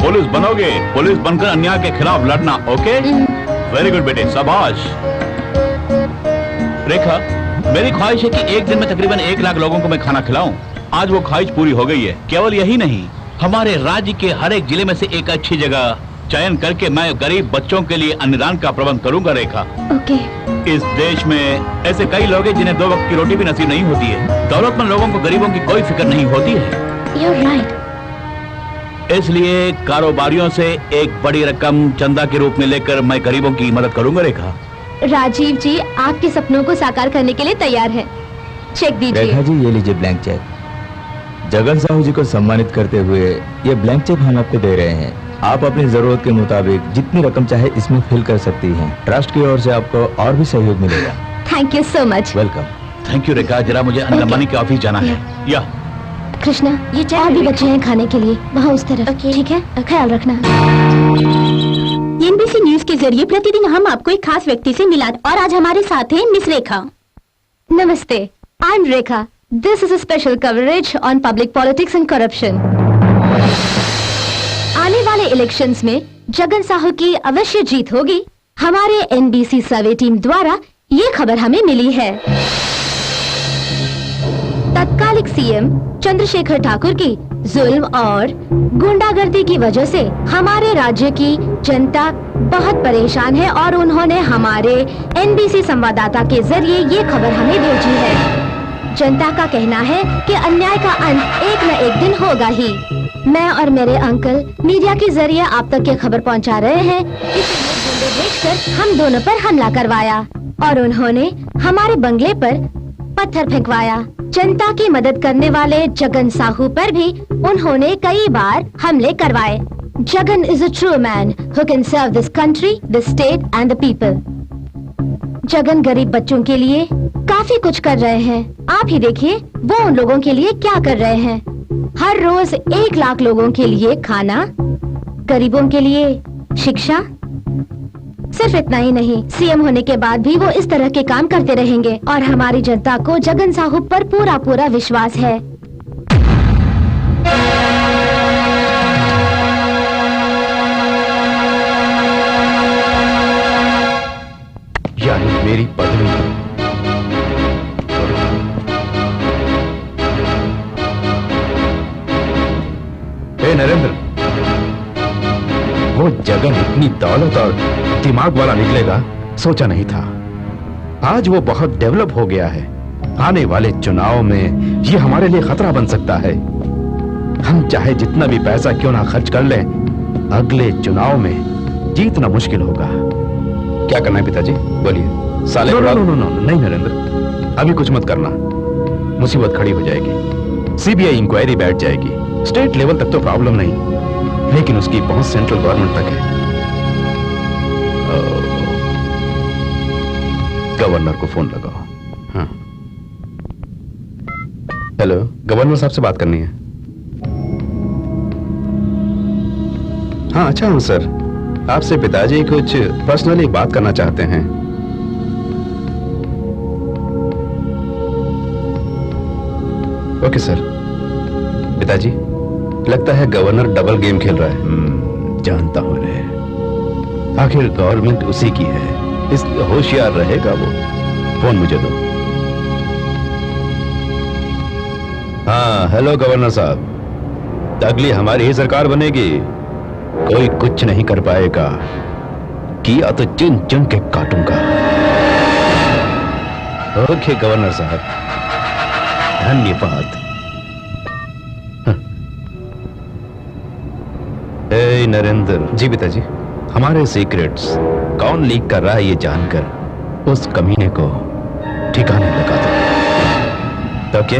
पुलिस बनोगे? पुलिस बनकर अन्याय के खिलाफ लड़ना, ओके? वेरी गुड बेटे, शाबाश। रेखा, मेरी ख्वाहिश है कि एक दिन में तकरीबन 1 लाख लोगों को मैं खाना खिलाऊं। आज वो ख्वाहिश पूरी हो गई है। केवल यही नहीं, हमारे राज्य के हर एक जिले में से एक अच्छी जगह चयन करके मैं गरीब बच्चों के लिए अन्नदान का प्रबंध करूंगा। रेखा, ओके। इस देश में ऐसे कई लोग हैं जिन्हें 2 वक्त की रोटी भी नसीब नहीं होती है। दौलतमंद लोगों को गरीबों की कोई फिक्र नहीं होती है। You're right. इसलिए कारोबारियों से एक बड़ी रकम चंदा के रूप में लेकर मैं गरीबों की मदद करूंगा। रेखा, राजीव जी आपके सपनों को साकार करने के लिए तैयार हैं। चेक दीजिए। रेखा जी, ये लीजिए ब्लैंक चेक। जगन साहू जी को सम्मानित करते हुए ये ब्लैंक चेक हम आपको दे रहे हैं। आप अपनी जरूरत के मुताबिक जितनी रकम चाहे इसमें फिल कर सकती हैं। ट्रस्ट की ओर से आपको और भी सहयोग मिलेगा। Thank you so much. Welcome. Thank you Rekha, जरा मुझे अंडमानी के ऑफिस जाना है। या कृष्णा, ये चाय और भी बच्चे हैं खाने के लिए, वहाँ उस तरफ। ठीक है, ख्याल रखना। एनबीसी न्यूज के जरिए प्रतिदिन हम आपको एक खास व्यक्ति से मिलाते और आज हमारे साथ हैं मिस रेखा। नमस्ते, I am Rekha. This is a special coverage on public politics and corruption. आने वाले इलेक्शंस में जगन साहू की अवश्य जीत होगी। हमारे एनबीसी सर्वे टीम द्वारा ये खबर हमें मिली है। तत्कालिक सीएम चंद्रशेखर ठाकुर की जुल्म और गुंडागर्दी की वजह से हमारे राज्य की जनता बहुत परेशान है और उन्होंने हमारे एनबीसी संवाददाता के जरिए ये खबर हमें भेजी है। जनता का कहना है कि अन्याय का अंत एक न एक दिन होगा ही। मैं और मेरे अंकल मीडिया के जरिए आप तक ये खबर पहुंचा रहे हैं। इसलिए गुंडे भेजकर हम दोनों पर हमला करवाया और उन्होंने हमारे बंगले पर पत्थर फेंकवाया। जनता की मदद करने वाले जगन साहू पर भी उन्होंने कई बार हमले करवाए। Jagan is a true man who can serve this country, this state and the people. Jagan गरीब बच्चों के लिए काफी कुछ कर रहे हैं। आप ही देखिए वो उन लोगों के लिए क्या कर रहे हैं। हर रोज 1 लाख लोगों के लिए खाना, गरीबों के लिए शिक्षा। सिर्फ इतना ही नहीं, सीएम होने के बाद भी वो इस तरह के काम करते रहेंगे और हमारी जनता को जगन साहू पर पूरा पूरा विश्वास है। यानी मेरी पत्नी नरेंद्र, वो जगन इतनी दौलत और दिमाग वाला निकलेगा सोचा नहीं था। आज वो बहुत डेवलप हो गया है। आने वाले चुनाव में ये हमारे लिए खतरा बन सकता है। हम चाहे जितना भी पैसा क्यों ना खर्च कर लें, अगले चुनाव में जीतना मुश्किल होगा। क्या करना है पिताजी, बोलिए। साले no, no, no, no, no, नहीं नरेंद्र, अभी कुछ मत करना। मुसीबत खड़ी हो जाएगी, सीबीआई इंक्वायरी बैठ जाएगी। स्टेट लेवल तक तो प्रॉब्लम नहीं, लेकिन उसकी पहुंच सेंट्रल गवर्नमेंट तक है। गवर्नर को फोन लगाओ। हाँ, हेलो, गवर्नर साहब से बात करनी है। हाँ, अच्छा हूं सर। आपसे पिताजी कुछ पर्सनली बात करना चाहते हैं। Okay sir. पिताजी, लगता है गवर्नर डबल गेम खेल रहा है। जानता हूं रे, आखिर गवर्नमेंट उसी की है, इसलिए होशियार रहेगा वो। फोन मुझे दो। हाँ, हेलो गवर्नर साहब, अगली हमारी ही सरकार बनेगी, कोई कुछ नहीं कर पाएगा। किया तो चुन चुन के काटूंगा। ओके गवर्नर साहब, धन्यवाद। ए नरेंद्र जी। पिताजी, हमारे सीक्रेट्स कौन लीक कर रहा है ये जानकर उस कमीने को ठिकाने लगा दो। ओके?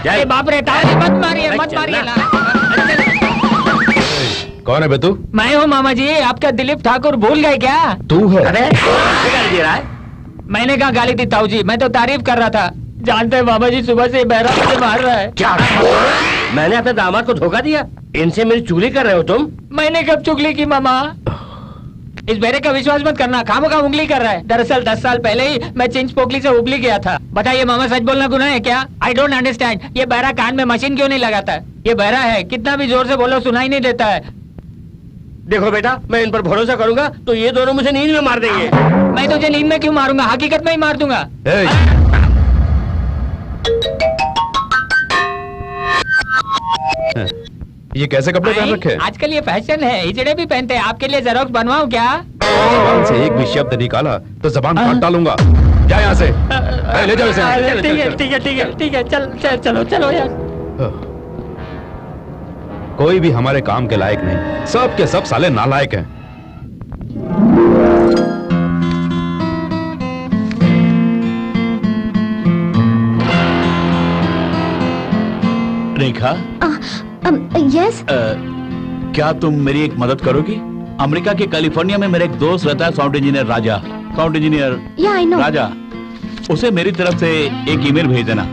जय बाप रे, मत मारिए, मत मारिए। कौन है बे तू? मैं हूँ मामा जी, आपका दिलीप ठाकुर भूल गए क्या? तू है? अरे दे रहा है। मैंने कहा गाली दी ताऊ जी, मैं तो तारीफ कर रहा था। जानते हैं मामा जी, सुबह से बहरा मुझे मार रहा है। क्या? मैंने अपने दामाद को धोखा दिया? इनसे मेरी चुगली कर रहे हो तुम? मैंने कब चुगली की मामा? इस बेरे का विश्वास मत करना, खामोखा उंगली कर रहा है। दरअसल 10 साल पहले ही मैं चिंच पोकली से उबली गया था। बताइए मामा, सच बोलना गुनाह है क्या? I don't understand. ये बहरा कान में मशीन क्यों नहीं लगाता? ये बहरा है, कितना भी जोर से बोलो सुनाई नहीं देता है। देखो बेटा, मैं इन पर भरोसा करूंगा तो ये दोनों मुझे नींद में मार देंगे। मैं तुझे नींद में क्यों मारूंगा, हकीकत में ही मार दूंगा। ये कैसे कपड़े पहन रखे हैं? आजकल ये फैशन है, हिजड़े भी पहनते हैं। आपके लिए जेरोक्स बनवाऊं क्या? जबान से एक भी शब्द निकाला तो जबान काट डालूंगा। जा यहाँ से, ले जाओ इसे। ठीक है ठीक है ठीक है ठीक है, चलो चलो यार। कोई भी हमारे काम के लायक नहीं, सब के सब साले नालायक हैं। रेखा, यस। क्या तुम मेरी एक मदद करोगी? अमेरिका के कैलिफोर्निया में मेरा एक दोस्त रहता है, साउंड इंजीनियर राजा। साउंड इंजीनियर राजा, उसे मेरी तरफ से एक ईमेल भेज देना।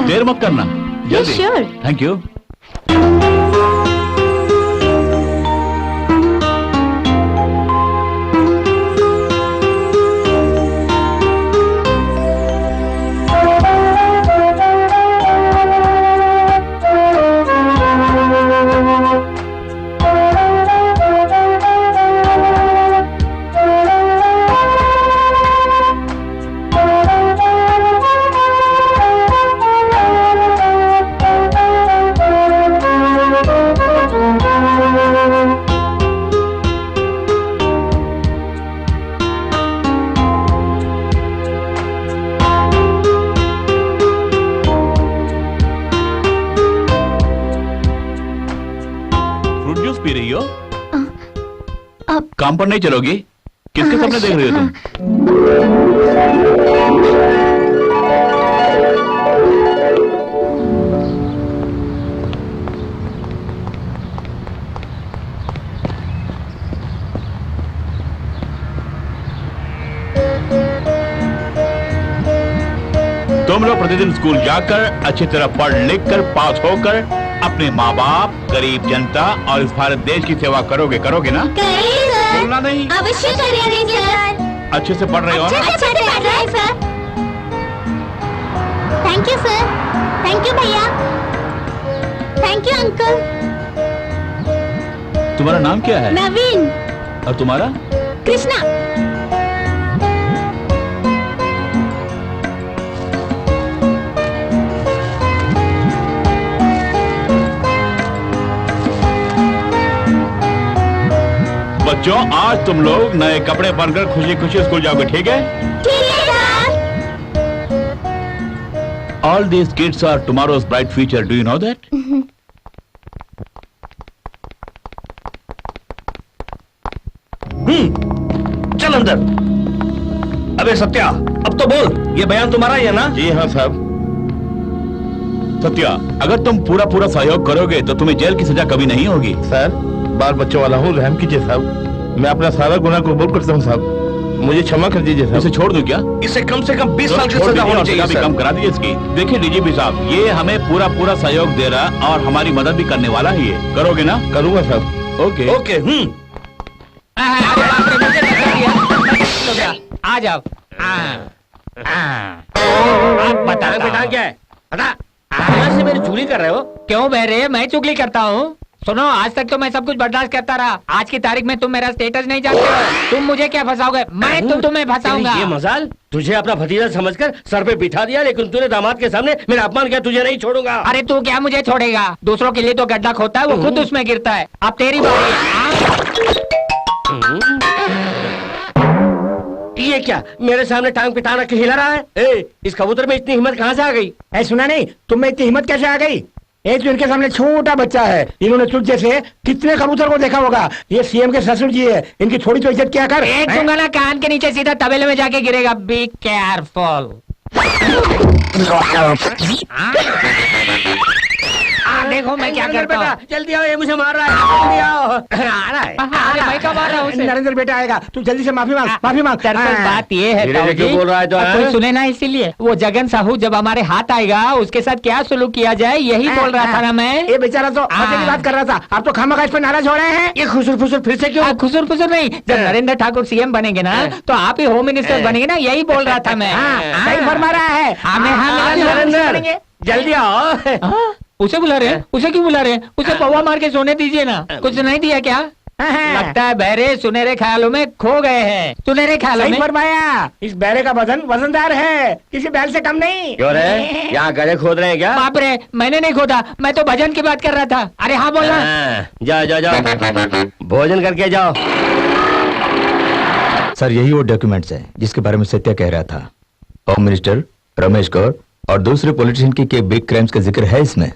देर मत करना, जल्दी। Thank you. काम पर नहीं चलोगी? किसके सपने देख रही हो तुम? तुम लोग प्रतिदिन स्कूल जाकर अच्छी तरह पढ़ लिख कर पास होकर अपने माँ बाप, गरीब जनता और इस भारत देश की सेवा करोगे ना? बोलना नहीं। अवश्य करेंगे सर। अच्छे से पढ़ रहे हो ना? अच्छे से पढ़ रहे हैं sir. Thank you sir. Thank you भैया। Thank you uncle. तुम्हारा नाम क्या है? नवीन। और तुम्हारा? कृष्णा। बच्चों, आज तुम लोग नए कपड़े पहनकर खुशी खुशी स्कूल जाओगे, ठीक है? ठीक है sir. All these kids are tomorrow's bright future. Do you know that? चल अंदर। अबे सत्या, अब तो बोल, ये बयान तुम्हारा ही है ना? जी हाँ साहब। सत्या, अगर तुम पूरा पूरा सहयोग करोगे तो तुम्हें जेल की सजा कभी नहीं होगी। सर, बाल बच्चों वाला हूँ, रहम कीजिए साहब। मैं अपना सारा गुनाह कबूल करता हूँ साहब, मुझे क्षमा कर दीजिए साहब। इसे छोड़ दूं क्या? इसे कम से कम 20 साल की सजा होनी चाहिए सर। कम करा दीजिए इसकी। देखिए डीजीपी साहब, ये हमें पूरा पूरा सहयोग दे रहा और हमारी मदद भी करने वाला ही है। करोगे ना? करूंगा साहब। Okay okay. आ जाओ। आप बताएं बेटा क्या है? बता। से मेरी चुगली कर रहे हो? क्यों बहरे, मैं चुगली करता हूँ? सुनो, आज तक तो मैं सब कुछ बर्दाश्त करता रहा। आज की तारीख में तुम मेरा स्टेटस नहीं जानते हो। तुम मुझे क्या फंसाओगे? मैं तुम्हें फंसाऊंगा। ये मजाल, तुझे अपना भतीजा समझकर सर पे बिठा दिया, लेकिन तूने दामाद के सामने मेरा अपमान किया। तुझे नहीं छोड़ूंगा। अरे तू क्या मुझे छोड़ेगा? दूसरों के लिए तो गड्ढा खोदता है, वो खुद उसमें गिरता है। अब तेरी बारी है। ये क्या मेरे सामने टांग पे टांग रख के हिला रहा है? इस कबूतर में इतनी हिम्मत कहाँ से आ गई? सुना नहीं, तुम में इतनी हिम्मत कैसे आ गई? एक तो इनके सामने छोटा बच्चा है, इन्होंने तुझ जैसे कितने कबूतर को देखा होगा। ये सीएम के ससुर जी है, इनकी थोड़ी तो इज्जत क्या कर। एक दूंगा ना कान के नीचे, सीधा तबेले में जाके गिरेगा। Be careful. देखो मैं क्या करता हूँ। जल्दी आओ, ये मुझे मार रहा है। जल्दी आओ। आ रहा है। मैं कब आ रहा हूँ? नरेंद्र बेटा आएगा, तू जल्दी से माफी मांग, माफी मांग। दरअसल बात ये है क्यों बोल रहा है तो कोई सुने ना, इसीलिए वो जगन साहू जब हमारे हाथ आएगा उसके साथ क्या सुलूक किया जाए यही बोल रहा था ना मैं। ये बेचारा तो मजे की बात कर रहा था, आप तो खामखा इस पर नाराज हो रहे हैं। ये खुसुर फुसुर फिर से क्यों? खुसुर फुसुर नहीं, जब नरेंद्र ठाकुर सीएम बनेंगे ना तो आप ही होम मिनिस्टर बनेंगे ना, यही बोल रहा था मैं। सही फरमा रहा है। नरेंद्र जल्दी आओ। उसे बुला रहे हैं? उसे क्यों बुला रहे हैं? उसे पौवा मार के सोने दीजिए ना। कुछ नहीं दिया क्या? लगता है बहरे सुनहरे ख्यालों में खो गए हैं। सुनहरे ख्यालों में फरमाया। इस बैरे का वजन वजनदार है, किसी बैल से कम नहीं। क्यों रे, यहाँ गले खोद रहे हैं क्या? बाप रे, मैंने नहीं खोदा, मैं तो भजन की बात कर रहा था। अरे हाँ बोलना। जाओ जाओ जाओ, भोजन करके जाओ। सर यही वो डॉक्यूमेंट्स हैं जिसके बारे में सत्या कह रहा था। होम मिनिस्टर रमेश गौर और दूसरे पॉलिटिशियन के बिग क्राइम्स का जिक्र है इसमें।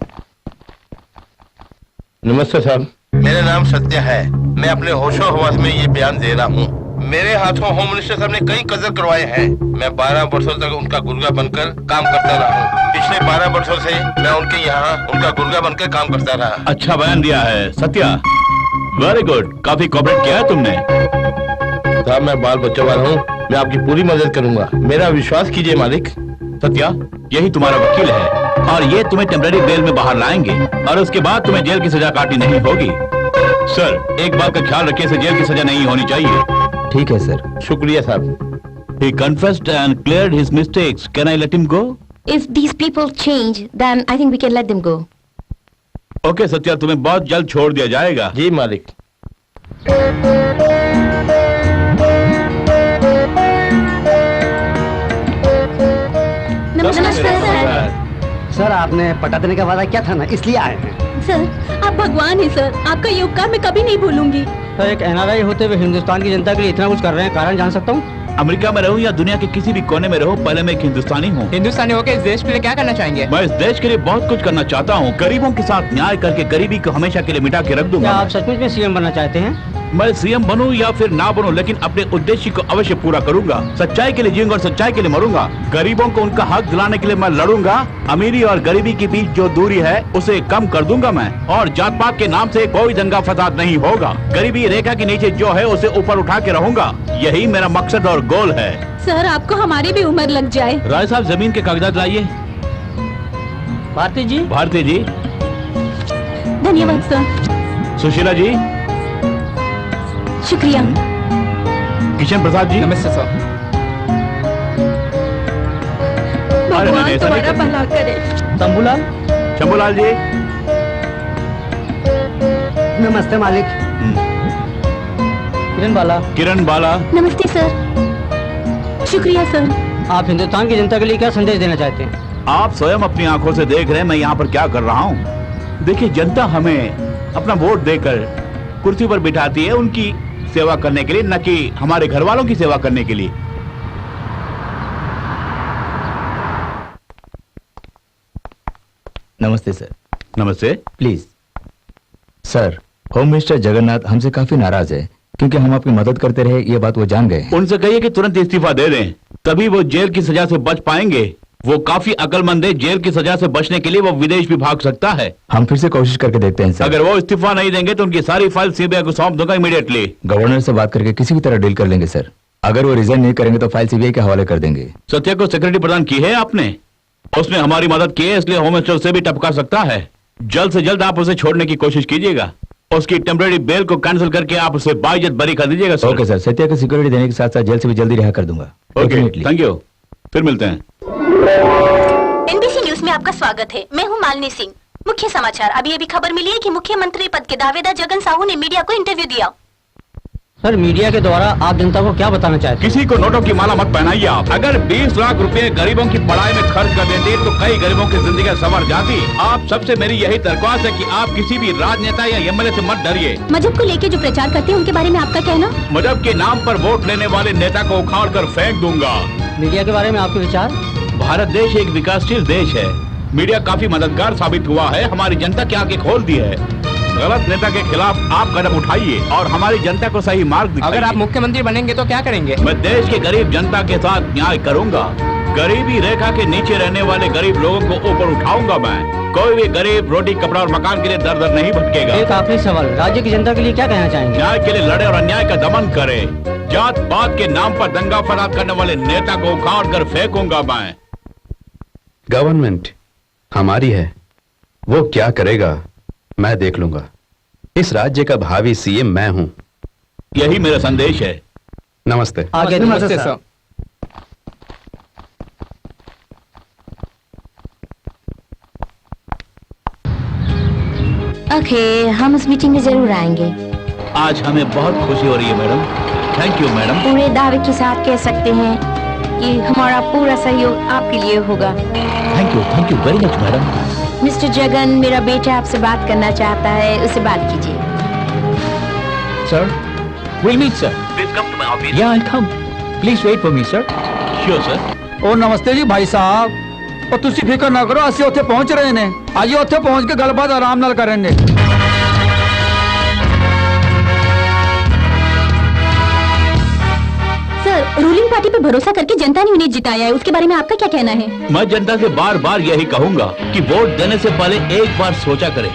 नमस्ते साहब, मेरा नाम सत्य है। मैं अपने होशो हवास में ये बयान दे रहा हूँ। मेरे हाथों होम मिनिस्टर साहब ने कई कदर करवाए हैं। मैं 12 वर्षों तक उनका गुर्गा बनकर काम करता रहा हूँ। पिछले 12 वर्षों से मैं उनके यहाँ उनका गुर्गा बनकर काम करता रहा। अच्छा बयान दिया है सत्या, वेरी गुड। काफी कोऑपरेट किया है तुमने। साहब मैं बाल बच्चा वाला हूँ, मैं आपकी पूरी मदद करूँगा, मेरा विश्वास कीजिए मालिक। सत्या यही तुम्हारा वकील है और ये तुम्हें टेम्पररी बेल में बाहर लाएंगे और उसके बाद तुम्हें जेल की सजा काटनी नहीं होगी। सर एक बात का ख्याल रखिए, इसे जेल की सजा नहीं होनी चाहिए। ठीक है सर। शुक्रिया साहब। He confessed and cleared his mistakes. Can I let him go? If these people change, then I think we can let them go. Okay Satya, तुम्हें बहुत जल्द छोड़ दिया जाएगा। जी मालिक। नमस्कार सर। सर आपने पटा देने का वादा किया था ना, इसलिए आए हैं। सर आप भगवान हैं सर, आपका ये उपकार मैं कभी नहीं भूलूंगी। सर एक NRI होते हुए हिंदुस्तान की जनता के लिए इतना कुछ कर रहे हैं, कारण जान सकता हूँ? अमेरिका में रहूं या दुनिया के किसी भी कोने में रहूं, पहले मैं एक हिंदुस्तानी हूँ। हिंदुस्तानी होकर इस देश के लिए क्या करना चाहेंगे? मैं इस देश के लिए बहुत कुछ करना चाहता हूँ। गरीबों के साथ न्याय करके गरीबी को हमेशा के लिए मिटा के रख दूंगा। क्या आप सचमुच में CM बनना चाहते हैं? मैं सीएम बनूं या फिर ना बनूं, लेकिन अपने उद्देश्य को अवश्य पूरा करूंगा। सच्चाई के लिए जीऊंगा और सच्चाई के लिए मरूंगा। गरीबों को उनका हक दिलाने के लिए मैं लड़ूंगा। अमीरी और गरीबी के बीच जो दूरी है उसे कम कर दूंगा मैं, और जात पात के नाम से कोई दंगा फसाद नहीं होगा। गरीबी रेखा के नीचे जो है उसे ऊपर उठा के रहूंगा। यही मेरा मकसद और गोल है। सर आपको हमारी भी उम्र लग जाए। राय साहब जमीन के कागजात लाइए। भारती जी। भारती जी। धन्यवाद सर। सुशीला जी। शुक्रिया। किशन प्रसाद जी। नमस्ते सर। भगवान तुम्हारा भला करे। शंभूलाल। शंभूलाल जी। नमस्ते मालिक। किरण बाला। किरण बाला। नमस्ते सर। शुक्रिया सर। आप हिंदुस्तान की जनता के लिए क्या संदेश देना चाहते हैं? आप स्वयं अपनी आंखों से देख रहे हैं मैं यहाँ पर क्या कर रहा हूँ। देखिए जनता हमें अपना वोट देकर कुर्सी पर बिठाती है उनकी सेवा करने के लिए, न कि हमारे घर वालों की सेवा करने के लिए। नमस्ते सर। नमस्ते। Please sir, home minister Jagannath हमसे काफी नाराज है क्योंकि हम आपकी मदद करते रहे, ये बात वो जान गए। उनसे कहिए कि तुरंत इस्तीफा दे दें, तभी वो जेल की सजा से बच पाएंगे। वो काफी अक्लमंद है, जेल की सजा से बचने के लिए वो विदेश भी भाग सकता है। हम फिर से कोशिश करके देखते हैं सर। अगर वो इस्तीफा नहीं देंगे तो उनकी सारी फाइल सीबीआई को सौंप दूंगा इमीडिएटली। गवर्नर से बात करके किसी भी तरह डील कर लेंगे सर। अगर वो रिजाइन नहीं करेंगे तो फाइल सीबीआई के हवाले कर देंगे। सत्या को सिक्योरिटी प्रदान की है आपने, उसने हमारी मदद की है, इसलिए होम मिनिस्टर से भी टपका सकता है। जल्द से जल्द आप उसे छोड़ने की कोशिश कीजिएगा। उसकी टेम्पररी बेल को कैंसिल करके आप उसे बाइज्जत बरी कर दीजिएगा सर। ओके सर, सत्या को सिक्योरिटी देने के साथ साथ जेल से भी जल्दी रिहा कर दूंगा। ओके थैंक यू, फिर मिलते हैं। NBC न्यूज में आपका स्वागत है। मैं हूं मालिनी सिंह। मुख्य समाचार, अभी अभी खबर मिली है कि मुख्यमंत्री पद के दावेदार जगन साहू ने मीडिया को इंटरव्यू दिया। सर मीडिया के द्वारा आप जनता को क्या बताना चाहते हैं? किसी को नोटों की माला मत पहनाइए आप। अगर 20 लाख रुपए गरीबों की पढ़ाई में खर्च कर देते तो कई गरीबों की जिंदगी संवर जाती। आप सबसे मेरी यही दरख्वास्त है कि आप किसी भी राजनेता या MLA से मत डरिए। मजहब को लेके जो प्रचार करते हैं उनके बारे में आपका कहना? मजहब के नाम पर वोट लेने वाले नेता को उखाड़ कर फेंक दूंगा। मीडिया के बारे में आपके विचार? भारत देश एक विकासशील देश है। मीडिया काफी मददगार साबित हुआ है, हमारी जनता की आंखें खोल दी है। गलत नेता के खिलाफ आप कदम उठाइए और हमारी जनता को सही मार्ग दिखाइए। अगर आप मुख्यमंत्री बनेंगे तो क्या करेंगे? मैं देश के गरीब जनता के साथ न्याय करूंगा। गरीबी रेखा के नीचे रहने वाले गरीब लोगों को ऊपर उठाऊंगा मैं। कोई भी गरीब रोटी कपड़ा और मकान के लिए दर दर नहीं भटकेगा। एक आखिरी सवाल, राज्य की जनता के लिए क्या कहना चाहेंगे? न्याय के लिए लड़े और अन्याय का दमन करे। जात पात के नाम पर दंगा फसाद करने वाले नेता को उखाड़ कर फेंकूंगा मैं। गवर्नमेंट हमारी है, वो क्या करेगा मैं देख लूंगा। इस राज्य का भावी CM मैं हूं। यही मेरा संदेश है। नमस्ते। आगे नमस्ते सर। ओके, हम उस मीटिंग में जरूर आएंगे। आज हमें बहुत खुशी हो रही है मैडम। Thank you madam. पूरे दावे के साथ कह सकते हैं कि हमारा पूरा सहयोग आपके लिए होगा। Thank you very much madam. Mister Jagan, मेरा बेटा आपसे बात करना चाहता है, उससे बात कीजिए। Sir, We'll meet, sir. Please come to my office. Yeah, I'll come. Please wait for me, sir. Sure, sir. ओ नमस्ते जी भाई साहब। और तुसी फिक्र ना करो, ਅਸੀਂ ਉੱਥੇ ਪਹੁੰਚ ਰਹੇ ਨੇ। ਆइए ਉੱਥੇ ਪਹੁੰਚ ਕੇ ਗੱਲਬਾਤ ਆਰਾਮ ਨਾਲ ਕਰਾਂਗੇ। सर, रूलिंग पार्टी पे भरोसा करके जनता ने उन्हें जिताया है, उसके बारे में आपका क्या कहना है? मैं जनता से बार बार यही कहूंगा कि वोट देने से पहले एक बार सोचा करें।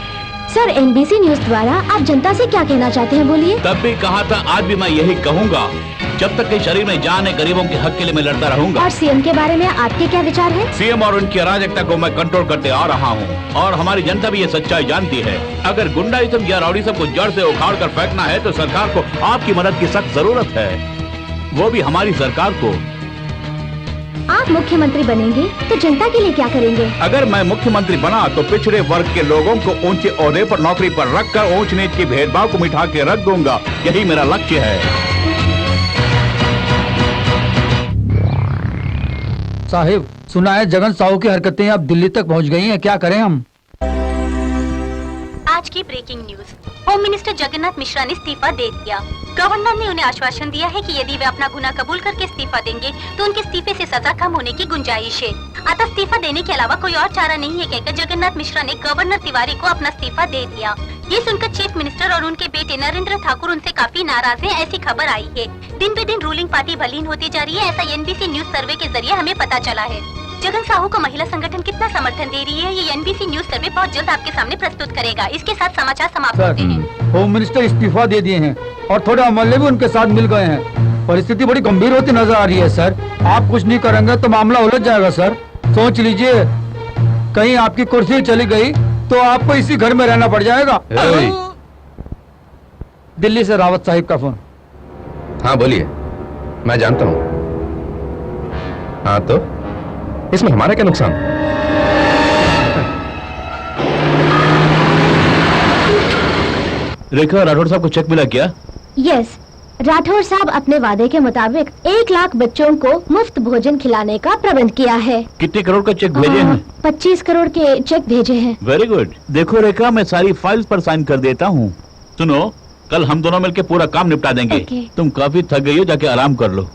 सर, एनबीसी न्यूज द्वारा आप जनता से क्या कहना चाहते हैं, बोलिए। तब भी कहा था, आज भी मैं यही कहूंगा, जब तक के शरीर में जान है, गरीबों के हक के लिए मैं लड़ता रहूंगा। और सीएम के बारे में आपके क्या विचार हैं? सीएम और उनकी अराजकता को मैं कंट्रोल करते आ रहा हूं और हमारी जनता भी ये सच्चाई जानती है। अगर गुंडाइज्म या रउडीज्म को जड़ से उखाड़ कर फेंकना है तो सरकार को आपकी मदद की सख्त जरूरत है, वो भी हमारी सरकार को। आप मुख्यमंत्री बनेंगे तो जनता के लिए क्या करेंगे? अगर मैं मुख्यमंत्री बना तो पिछड़े वर्ग के लोगों को ऊंचे ओहदे पर नौकरी पर रखकर ऊंच नीच के भेदभाव को मिटा के रख दूंगा, यही मेरा लक्ष्य है। साहिब, सुना है जगन साहू की हरकतें अब दिल्ली तक पहुंच गई हैं, क्या करें हम? आज की breaking news, home minister Jagannath Mishra ने इस्तीफा दे दिया। गवर्नर ने उन्हें आश्वासन दिया है कि यदि वे अपना गुनाह कबूल करके इस्तीफा देंगे तो उनके इस्तीफे से सजा कम होने की गुंजाइश है। अतः इस्तीफा देने के अलावा कोई और चारा नहीं है, कहकर जगन्नाथ मिश्रा ने गवर्नर तिवारी को अपना इस्तीफा दे दिया। ये सुनकर चीफ मिनिस्टर और उनके बेटे नरेंद्र ठाकुर उनसे काफी नाराज हैं, ऐसी खबर आई है। दिन ब दिन रूलिंग पार्टी बलीन होती जा रही है, ऐसा एनबीसी न्यूज सर्वे के जरिए हमें पता चला है। जगन साहू को महिला संगठन कितना समर्थन दे रही है, ये एनबीसी न्यूज सर्वे बहुत जल्द आपके सामने प्रस्तुत करेगा। इसके साथ समाचार समाप्त होते हैं। होम मिनिस्टर इस्तीफा दे दिए हैं और थोड़े अमले भी उनके साथ मिल गए हैं। परिस्थिति बड़ी गंभीर होती नजर आ रही है सर। आप कुछ नहीं करेंगे तो मामला उलझ जाएगा सर। सोच लीजिए, कहीं आपकी कुर्सी चली गई तो आपको इसी घर में रहना पड़ जाएगा। दिल्ली से रावत साहिब का फोन। हाँ बोलिए, मैं जानता हूँ। हाँ तो इसमें हमारा क्या नुकसान? रेखा, राठौर साहब को चेक मिला क्या? यस, राठौर साहब अपने वादे के मुताबिक 1 लाख बच्चों को मुफ्त भोजन खिलाने का प्रबंध किया है। कितने करोड़ का चेक भेजे हैं? 25 करोड़ के चेक भेजे हैं। Very good. देखो रेखा, मैं सारी फाइल्स पर साइन कर देता हूँ। सुनो, कल हम दोनों मिलकर पूरा काम निपटा देंगे। तुम काफी थक गई हो, जाके आराम कर लो।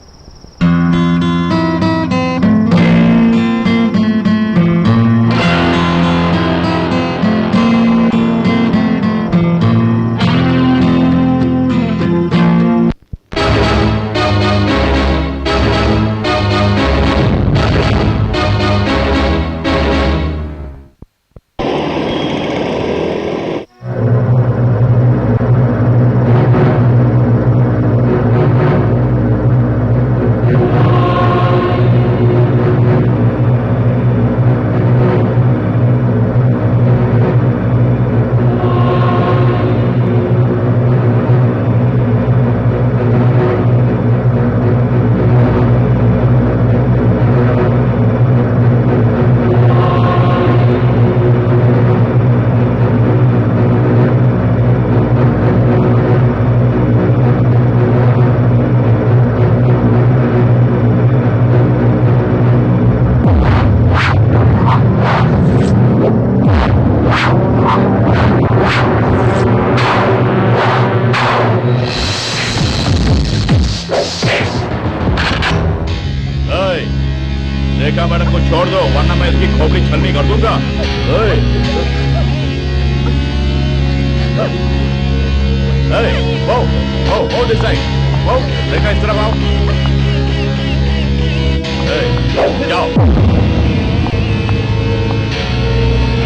रेखा मैडम को छोड़ दो, वरना मैं इसकी खोपड़ी छलनी कर दूंगा। दिस साइड, रेखा इस तरफ आओ। जाओ,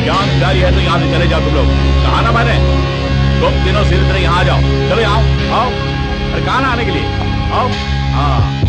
यहाँ गाड़ी है तो यहाँ से चले जाओ तुम लोग। कहा ना मैंने, तुम तीनों सीधे तरह यहाँ आ जाओ। चलो यहाँ आओ। अरे कहाँ ना आने के लिए आओ। हाँ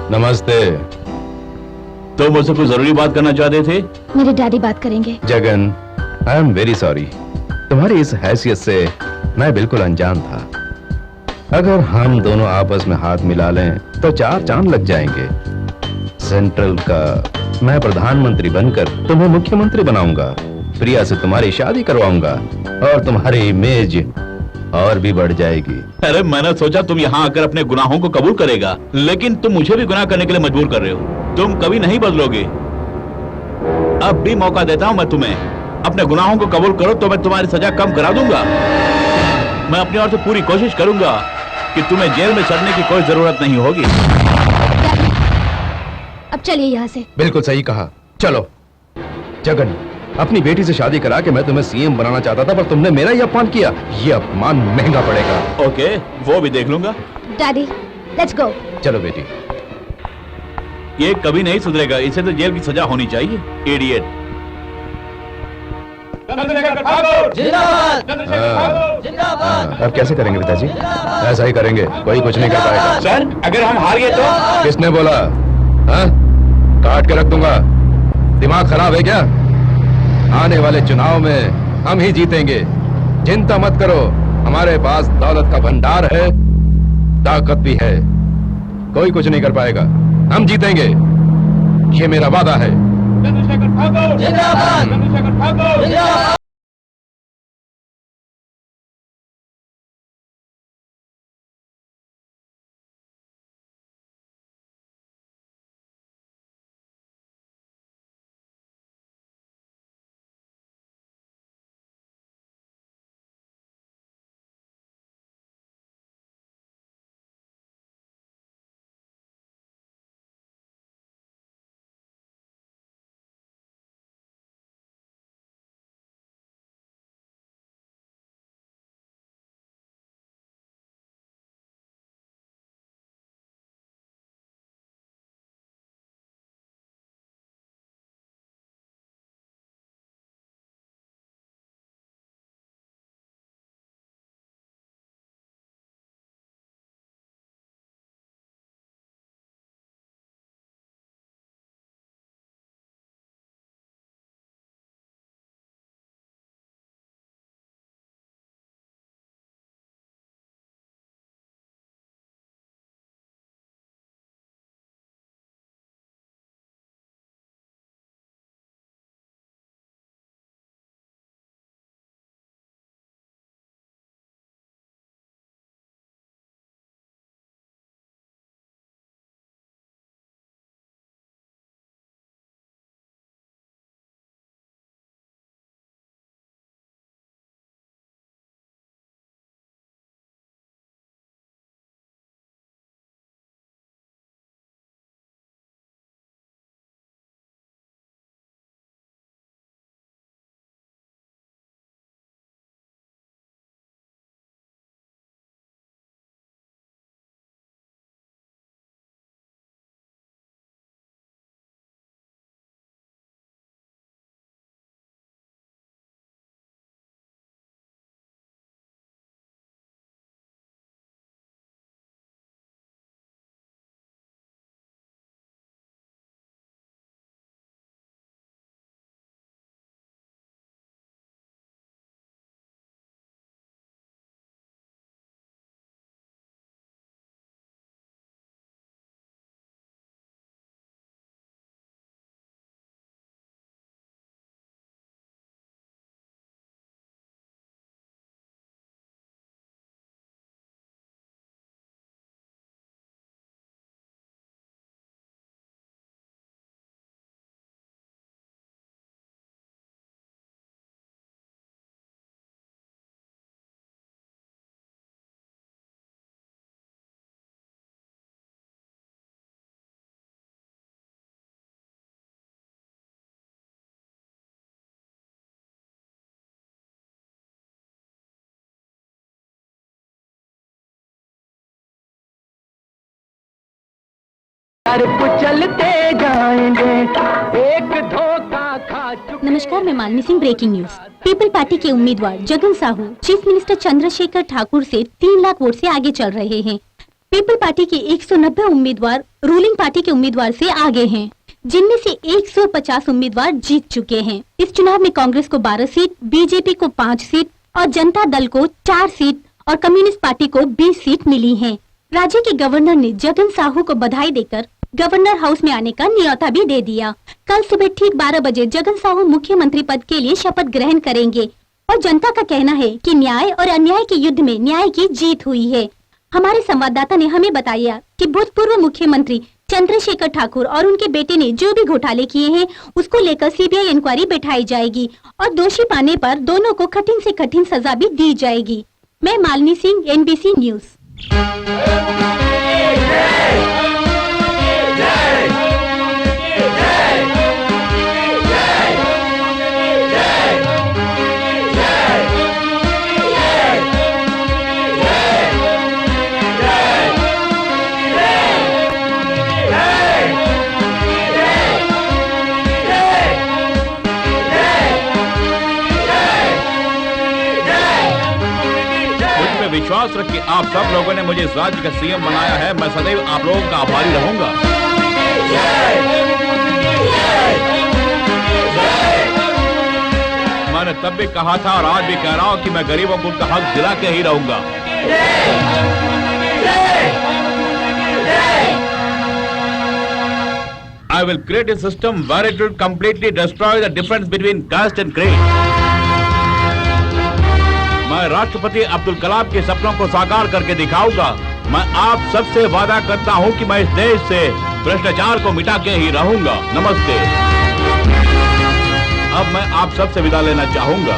नमस्ते। तो मुझसे कोई जरूरी बात करना चाहते थे? मेरे डैडी बात करेंगे। Jagan, I am very sorry. तुम्हारी इस हैसियत से मैं बिल्कुल अनजान था। अगर हम दोनों आपस में हाथ मिला लें तो 4 चांद लग जाएंगे। सेंट्रल का मैं प्रधानमंत्री बनकर तुम्हें मुख्यमंत्री बनाऊंगा। प्रिया से तुम्हारी शादी करवाऊंगा और तुम्हारी इमेज और भी बढ़ जाएगी। अरे मैंने सोचा तुम यहाँ आकर अपने गुनाहों को कबूल करेगा, लेकिन तुम मुझे भी गुनाह करने के लिए मजबूर कर रहे हो। तुम कभी नहीं बदलोगे। अब भी मौका देता हूँ मैं तुम्हें। अपने गुनाहों को कबूल करो तो मैं तुम्हारी सजा कम करा दूंगा। मैं अपनी ओर से पूरी कोशिश करूंगा कि तुम्हें जेल में चढ़ने की कोई जरूरत नहीं होगी। अब चलिए यहाँ से। बिल्कुल सही कहा, चलो। जगन, अपनी बेटी से शादी करा के मैं तुम्हें सीएम बनाना चाहता था, पर तुमने मेरा ही अपमान किया। ये अपमान महंगा पड़ेगा। ओके, वो भी देख लूंगा। Daddy, let's go. चलो बेटी। ये कभी नहीं सुधरेगा, इसे तो जेल की सजा होनी चाहिए। इडियट। अब कैसे करेंगे पिताजी? ऐसा ही करेंगे, कोई कुछ नहीं कर पाएगा। सर, अगर हम हार गए तो? किसने बोला? हाँ? काट के रख दूंगा। दिमाग खराब है क्या? आने वाले चुनाव में हम ही जीतेंगे। चिंता मत करो, हमारे पास दौलत का भंडार है, ताकत भी है। कोई कुछ नहीं कर पाएगा। हम जीतेंगे, ये मेरा वादा है। जिंदाबाद। प्यार कुचलते जाएंगे, एक धोखा खा चुके। नमस्कार, मैं Malini Singh. Breaking news. People party के उम्मीदवार जगन साहू चीफ मिनिस्टर चंद्रशेखर ठाकुर से 3 लाख वोट से आगे चल रहे हैं। पीपल पार्टी के 190 उम्मीदवार रूलिंग पार्टी के उम्मीदवार से आगे हैं, जिनमें से 150 उम्मीदवार जीत चुके हैं। इस चुनाव में कांग्रेस को 12 सीट, बीजेपी को 5 सीट और जनता दल को 4 सीट और कम्युनिस्ट पार्टी को 20 सीट मिली हैं। राज्य के गवर्नर ने जगन साहू को बधाई देकर गवर्नर हाउस में आने का न्योता भी दे दिया। कल सुबह ठीक 12 बजे जगन साहू मुख्यमंत्री पद के लिए शपथ ग्रहण करेंगे और जनता का कहना है कि न्याय और अन्याय के युद्ध में न्याय की जीत हुई है। हमारे संवाददाता ने हमें बताया कि भूतपूर्व मुख्यमंत्री चंद्रशेखर ठाकुर और उनके बेटे ने जो भी घोटाले किए हैं उसको लेकर सीबीआई इंक्वायरी बैठाई जाएगी और दोषी पाने पर दोनों को कठिन से कठिन सजा भी दी जाएगी। मैं मालिनी सिंह, NBC न्यूज। विश्वास रख के आप सब लोगों ने मुझे इस राज्य का सीएम बनाया है। मैं सदैव आप लोगों का आभारी रहूंगा। मैंने तब भी कहा था और आज भी कह रहा हूं कि मैं गरीबों को उनका हक दिला के ही रहूंगा। I will create a system where it will completely destroy the difference between caste and creed. मैं राष्ट्रपति अब्दुल कलाम के सपनों को साकार करके दिखाऊंगा। मैं आप सबसे वादा करता हूं कि मैं इस देश से भ्रष्टाचार को मिटा के ही रहूंगा। नमस्ते। अब मैं आप सबसे विदा लेना चाहूंगा।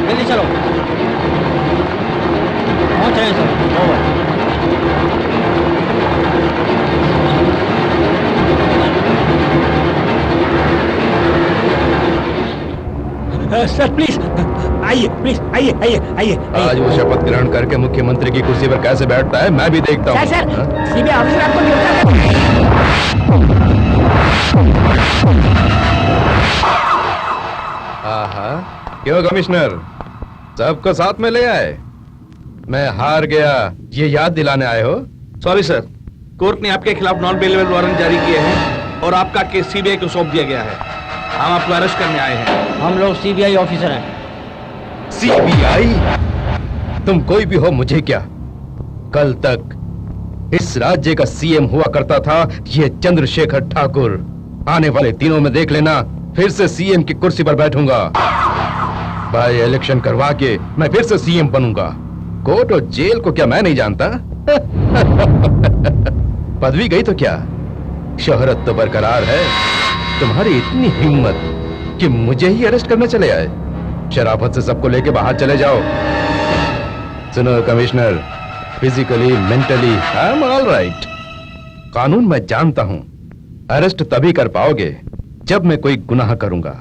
जल्दी चलो, पहुंच रहे हैं सर। सर प्लीज आइए, प्लीज आइए आइए आइए। आज वो शपथ ग्रहण करके मुख्यमंत्री की कुर्सी पर कैसे बैठता है मैं भी देखता हूँ। सर सीबीआई ऑफिसर आपको क्यों कमिश्नर, सबको साथ में ले आए? मैं हार गया ये याद दिलाने आए हो? सॉरी सर, कोर्ट ने आपके खिलाफ नॉन बेलेबल वारंट जारी किए हैं और आपका केस सीबीआई को सौंप दिया गया है। हम आपको अरेस्ट करने आए हैं। हम लोग सीबीआई ऑफिसर हैं। सीबीआई? तुम कोई भी हो मुझे क्या? कल तक इस राज्य का सीएम हुआ करता था ये चंद्रशेखर ठाकुर। आने वाले दिनों में देख लेना, फिर से सीएम की कुर्सी पर बैठूंगा। बाई इलेक्शन करवा के मैं फिर से सीएम बनूंगा। कोर्ट और जेल को क्या मैं नहीं जानता? पदवी गई तो क्या, शोहरत तो बरकरार है। तुम्हारी इतनी हिम्मत कि मुझे ही अरेस्ट करने चले आए। शराफत से सबको लेके बाहर चले जाओ। सुनो commissioner, physically mentally I am all right. कानून मैं जानता हूं। अरेस्ट तभी कर पाओगे जब मैं कोई गुनाह करूंगा।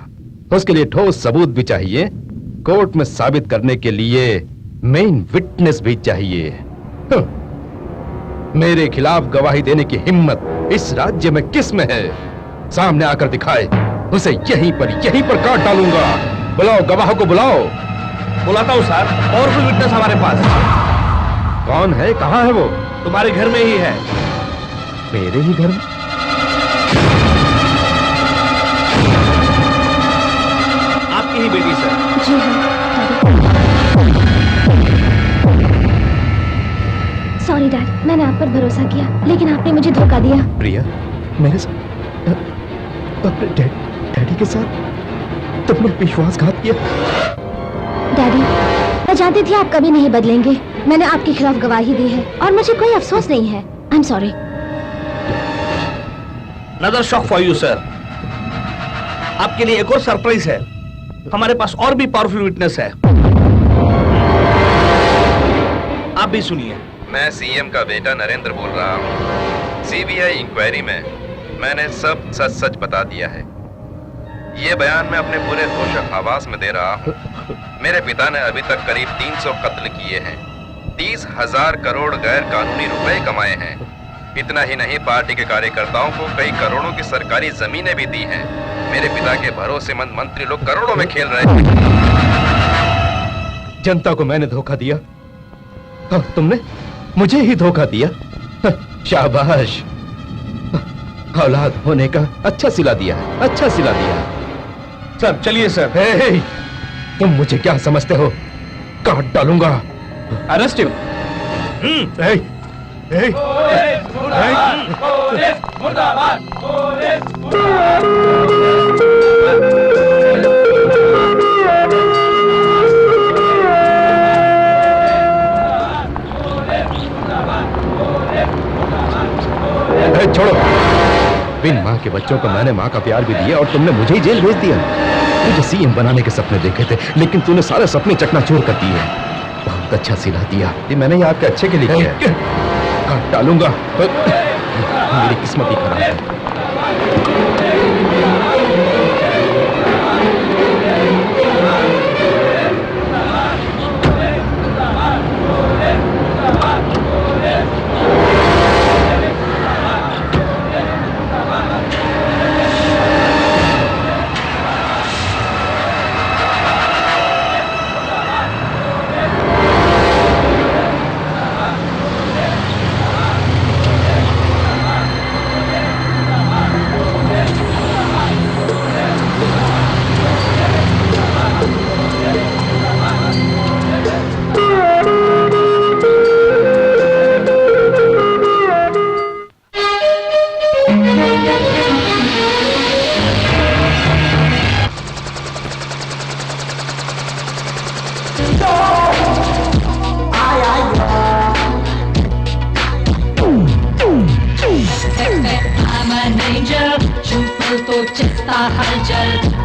उसके लिए ठोस सबूत भी चाहिए। कोर्ट में साबित करने के लिए मेन विटनेस भी चाहिए। मेरे खिलाफ गवाही देने की हिम्मत इस राज्य में किस में है? सामने आकर दिखाए, उसे यहीं पर काट डालूंगा। बुलाओ गवाह को, बुलाओ। बुलाता हूँ सर, और भी विटनेस हमारे पास। कौन है, कहाँ है वो? तुम्हारे घर में ही है। मेरे ही घर में? आपकी ही बेटी सर। जी हाँ। सॉरी डैड, मैंने आप पर भरोसा किया, लेकिन आपने मुझे धोखा दिया। प्रिया, मेरे साथ, अपने डैडी के साथ तुमने विश्वासघात किया। डैडी, मैं जानती थी आप कभी नहीं बदलेंगे, मैंने आपके खिलाफ गवाही दी है और मुझे कोई अफसोस नहीं है। I am sorry. Another shock for you, sir. आपके लिए एक और सरप्राइज है। हमारे पास और भी पावरफुल विटनेस है। आप भी सुनिए। मैं सीएम का बेटा नरेंद्र बोल रहा हूँ। सीबीआई इंक्वायरी में मैंने सब सच सच बता दिया है। ये बयान मैं अपने पूरे होश आवाज में दे रहा हूँ। मेरे पिता ने अभी तक करीब 300 कत्ल किए हैं, 30,000 करोड़ गैर कानूनी रुपए कमाए हैं। इतना ही नहीं, पार्टी के कार्यकर्ताओं को कई करोड़ों की सरकारी जमीनें भी दी हैं। मेरे पिता के भरोसेमंद मंत्री लोग करोड़ों में खेल रहे हैं। जनता को मैंने धोखा दिया और तुमने मुझे ही धोखा दिया। शाबाश, औलाद होने का अच्छा सिला दिया है, अच्छा सिला दिया। सर चलिए सर। हे, तुम मुझे क्या समझते हो? काट डालूंगा। Arrest him. छोड़ो। बिन माँ के बच्चों को मैंने माँ का प्यार भी दिया और तुमने मुझे ही जेल भेज दिया। मुझे सीएम बनाने के सपने देखे थे, लेकिन तूने सारे सपने चकनाचूर कर दिए। बहुत अच्छा सिला दिया। ये मैंने ये आपके अच्छे के लिए किया है। काट डालूंगा। मेरी किस्मत ही खराब है। I'm an angel, छुपल तो चलता हलचल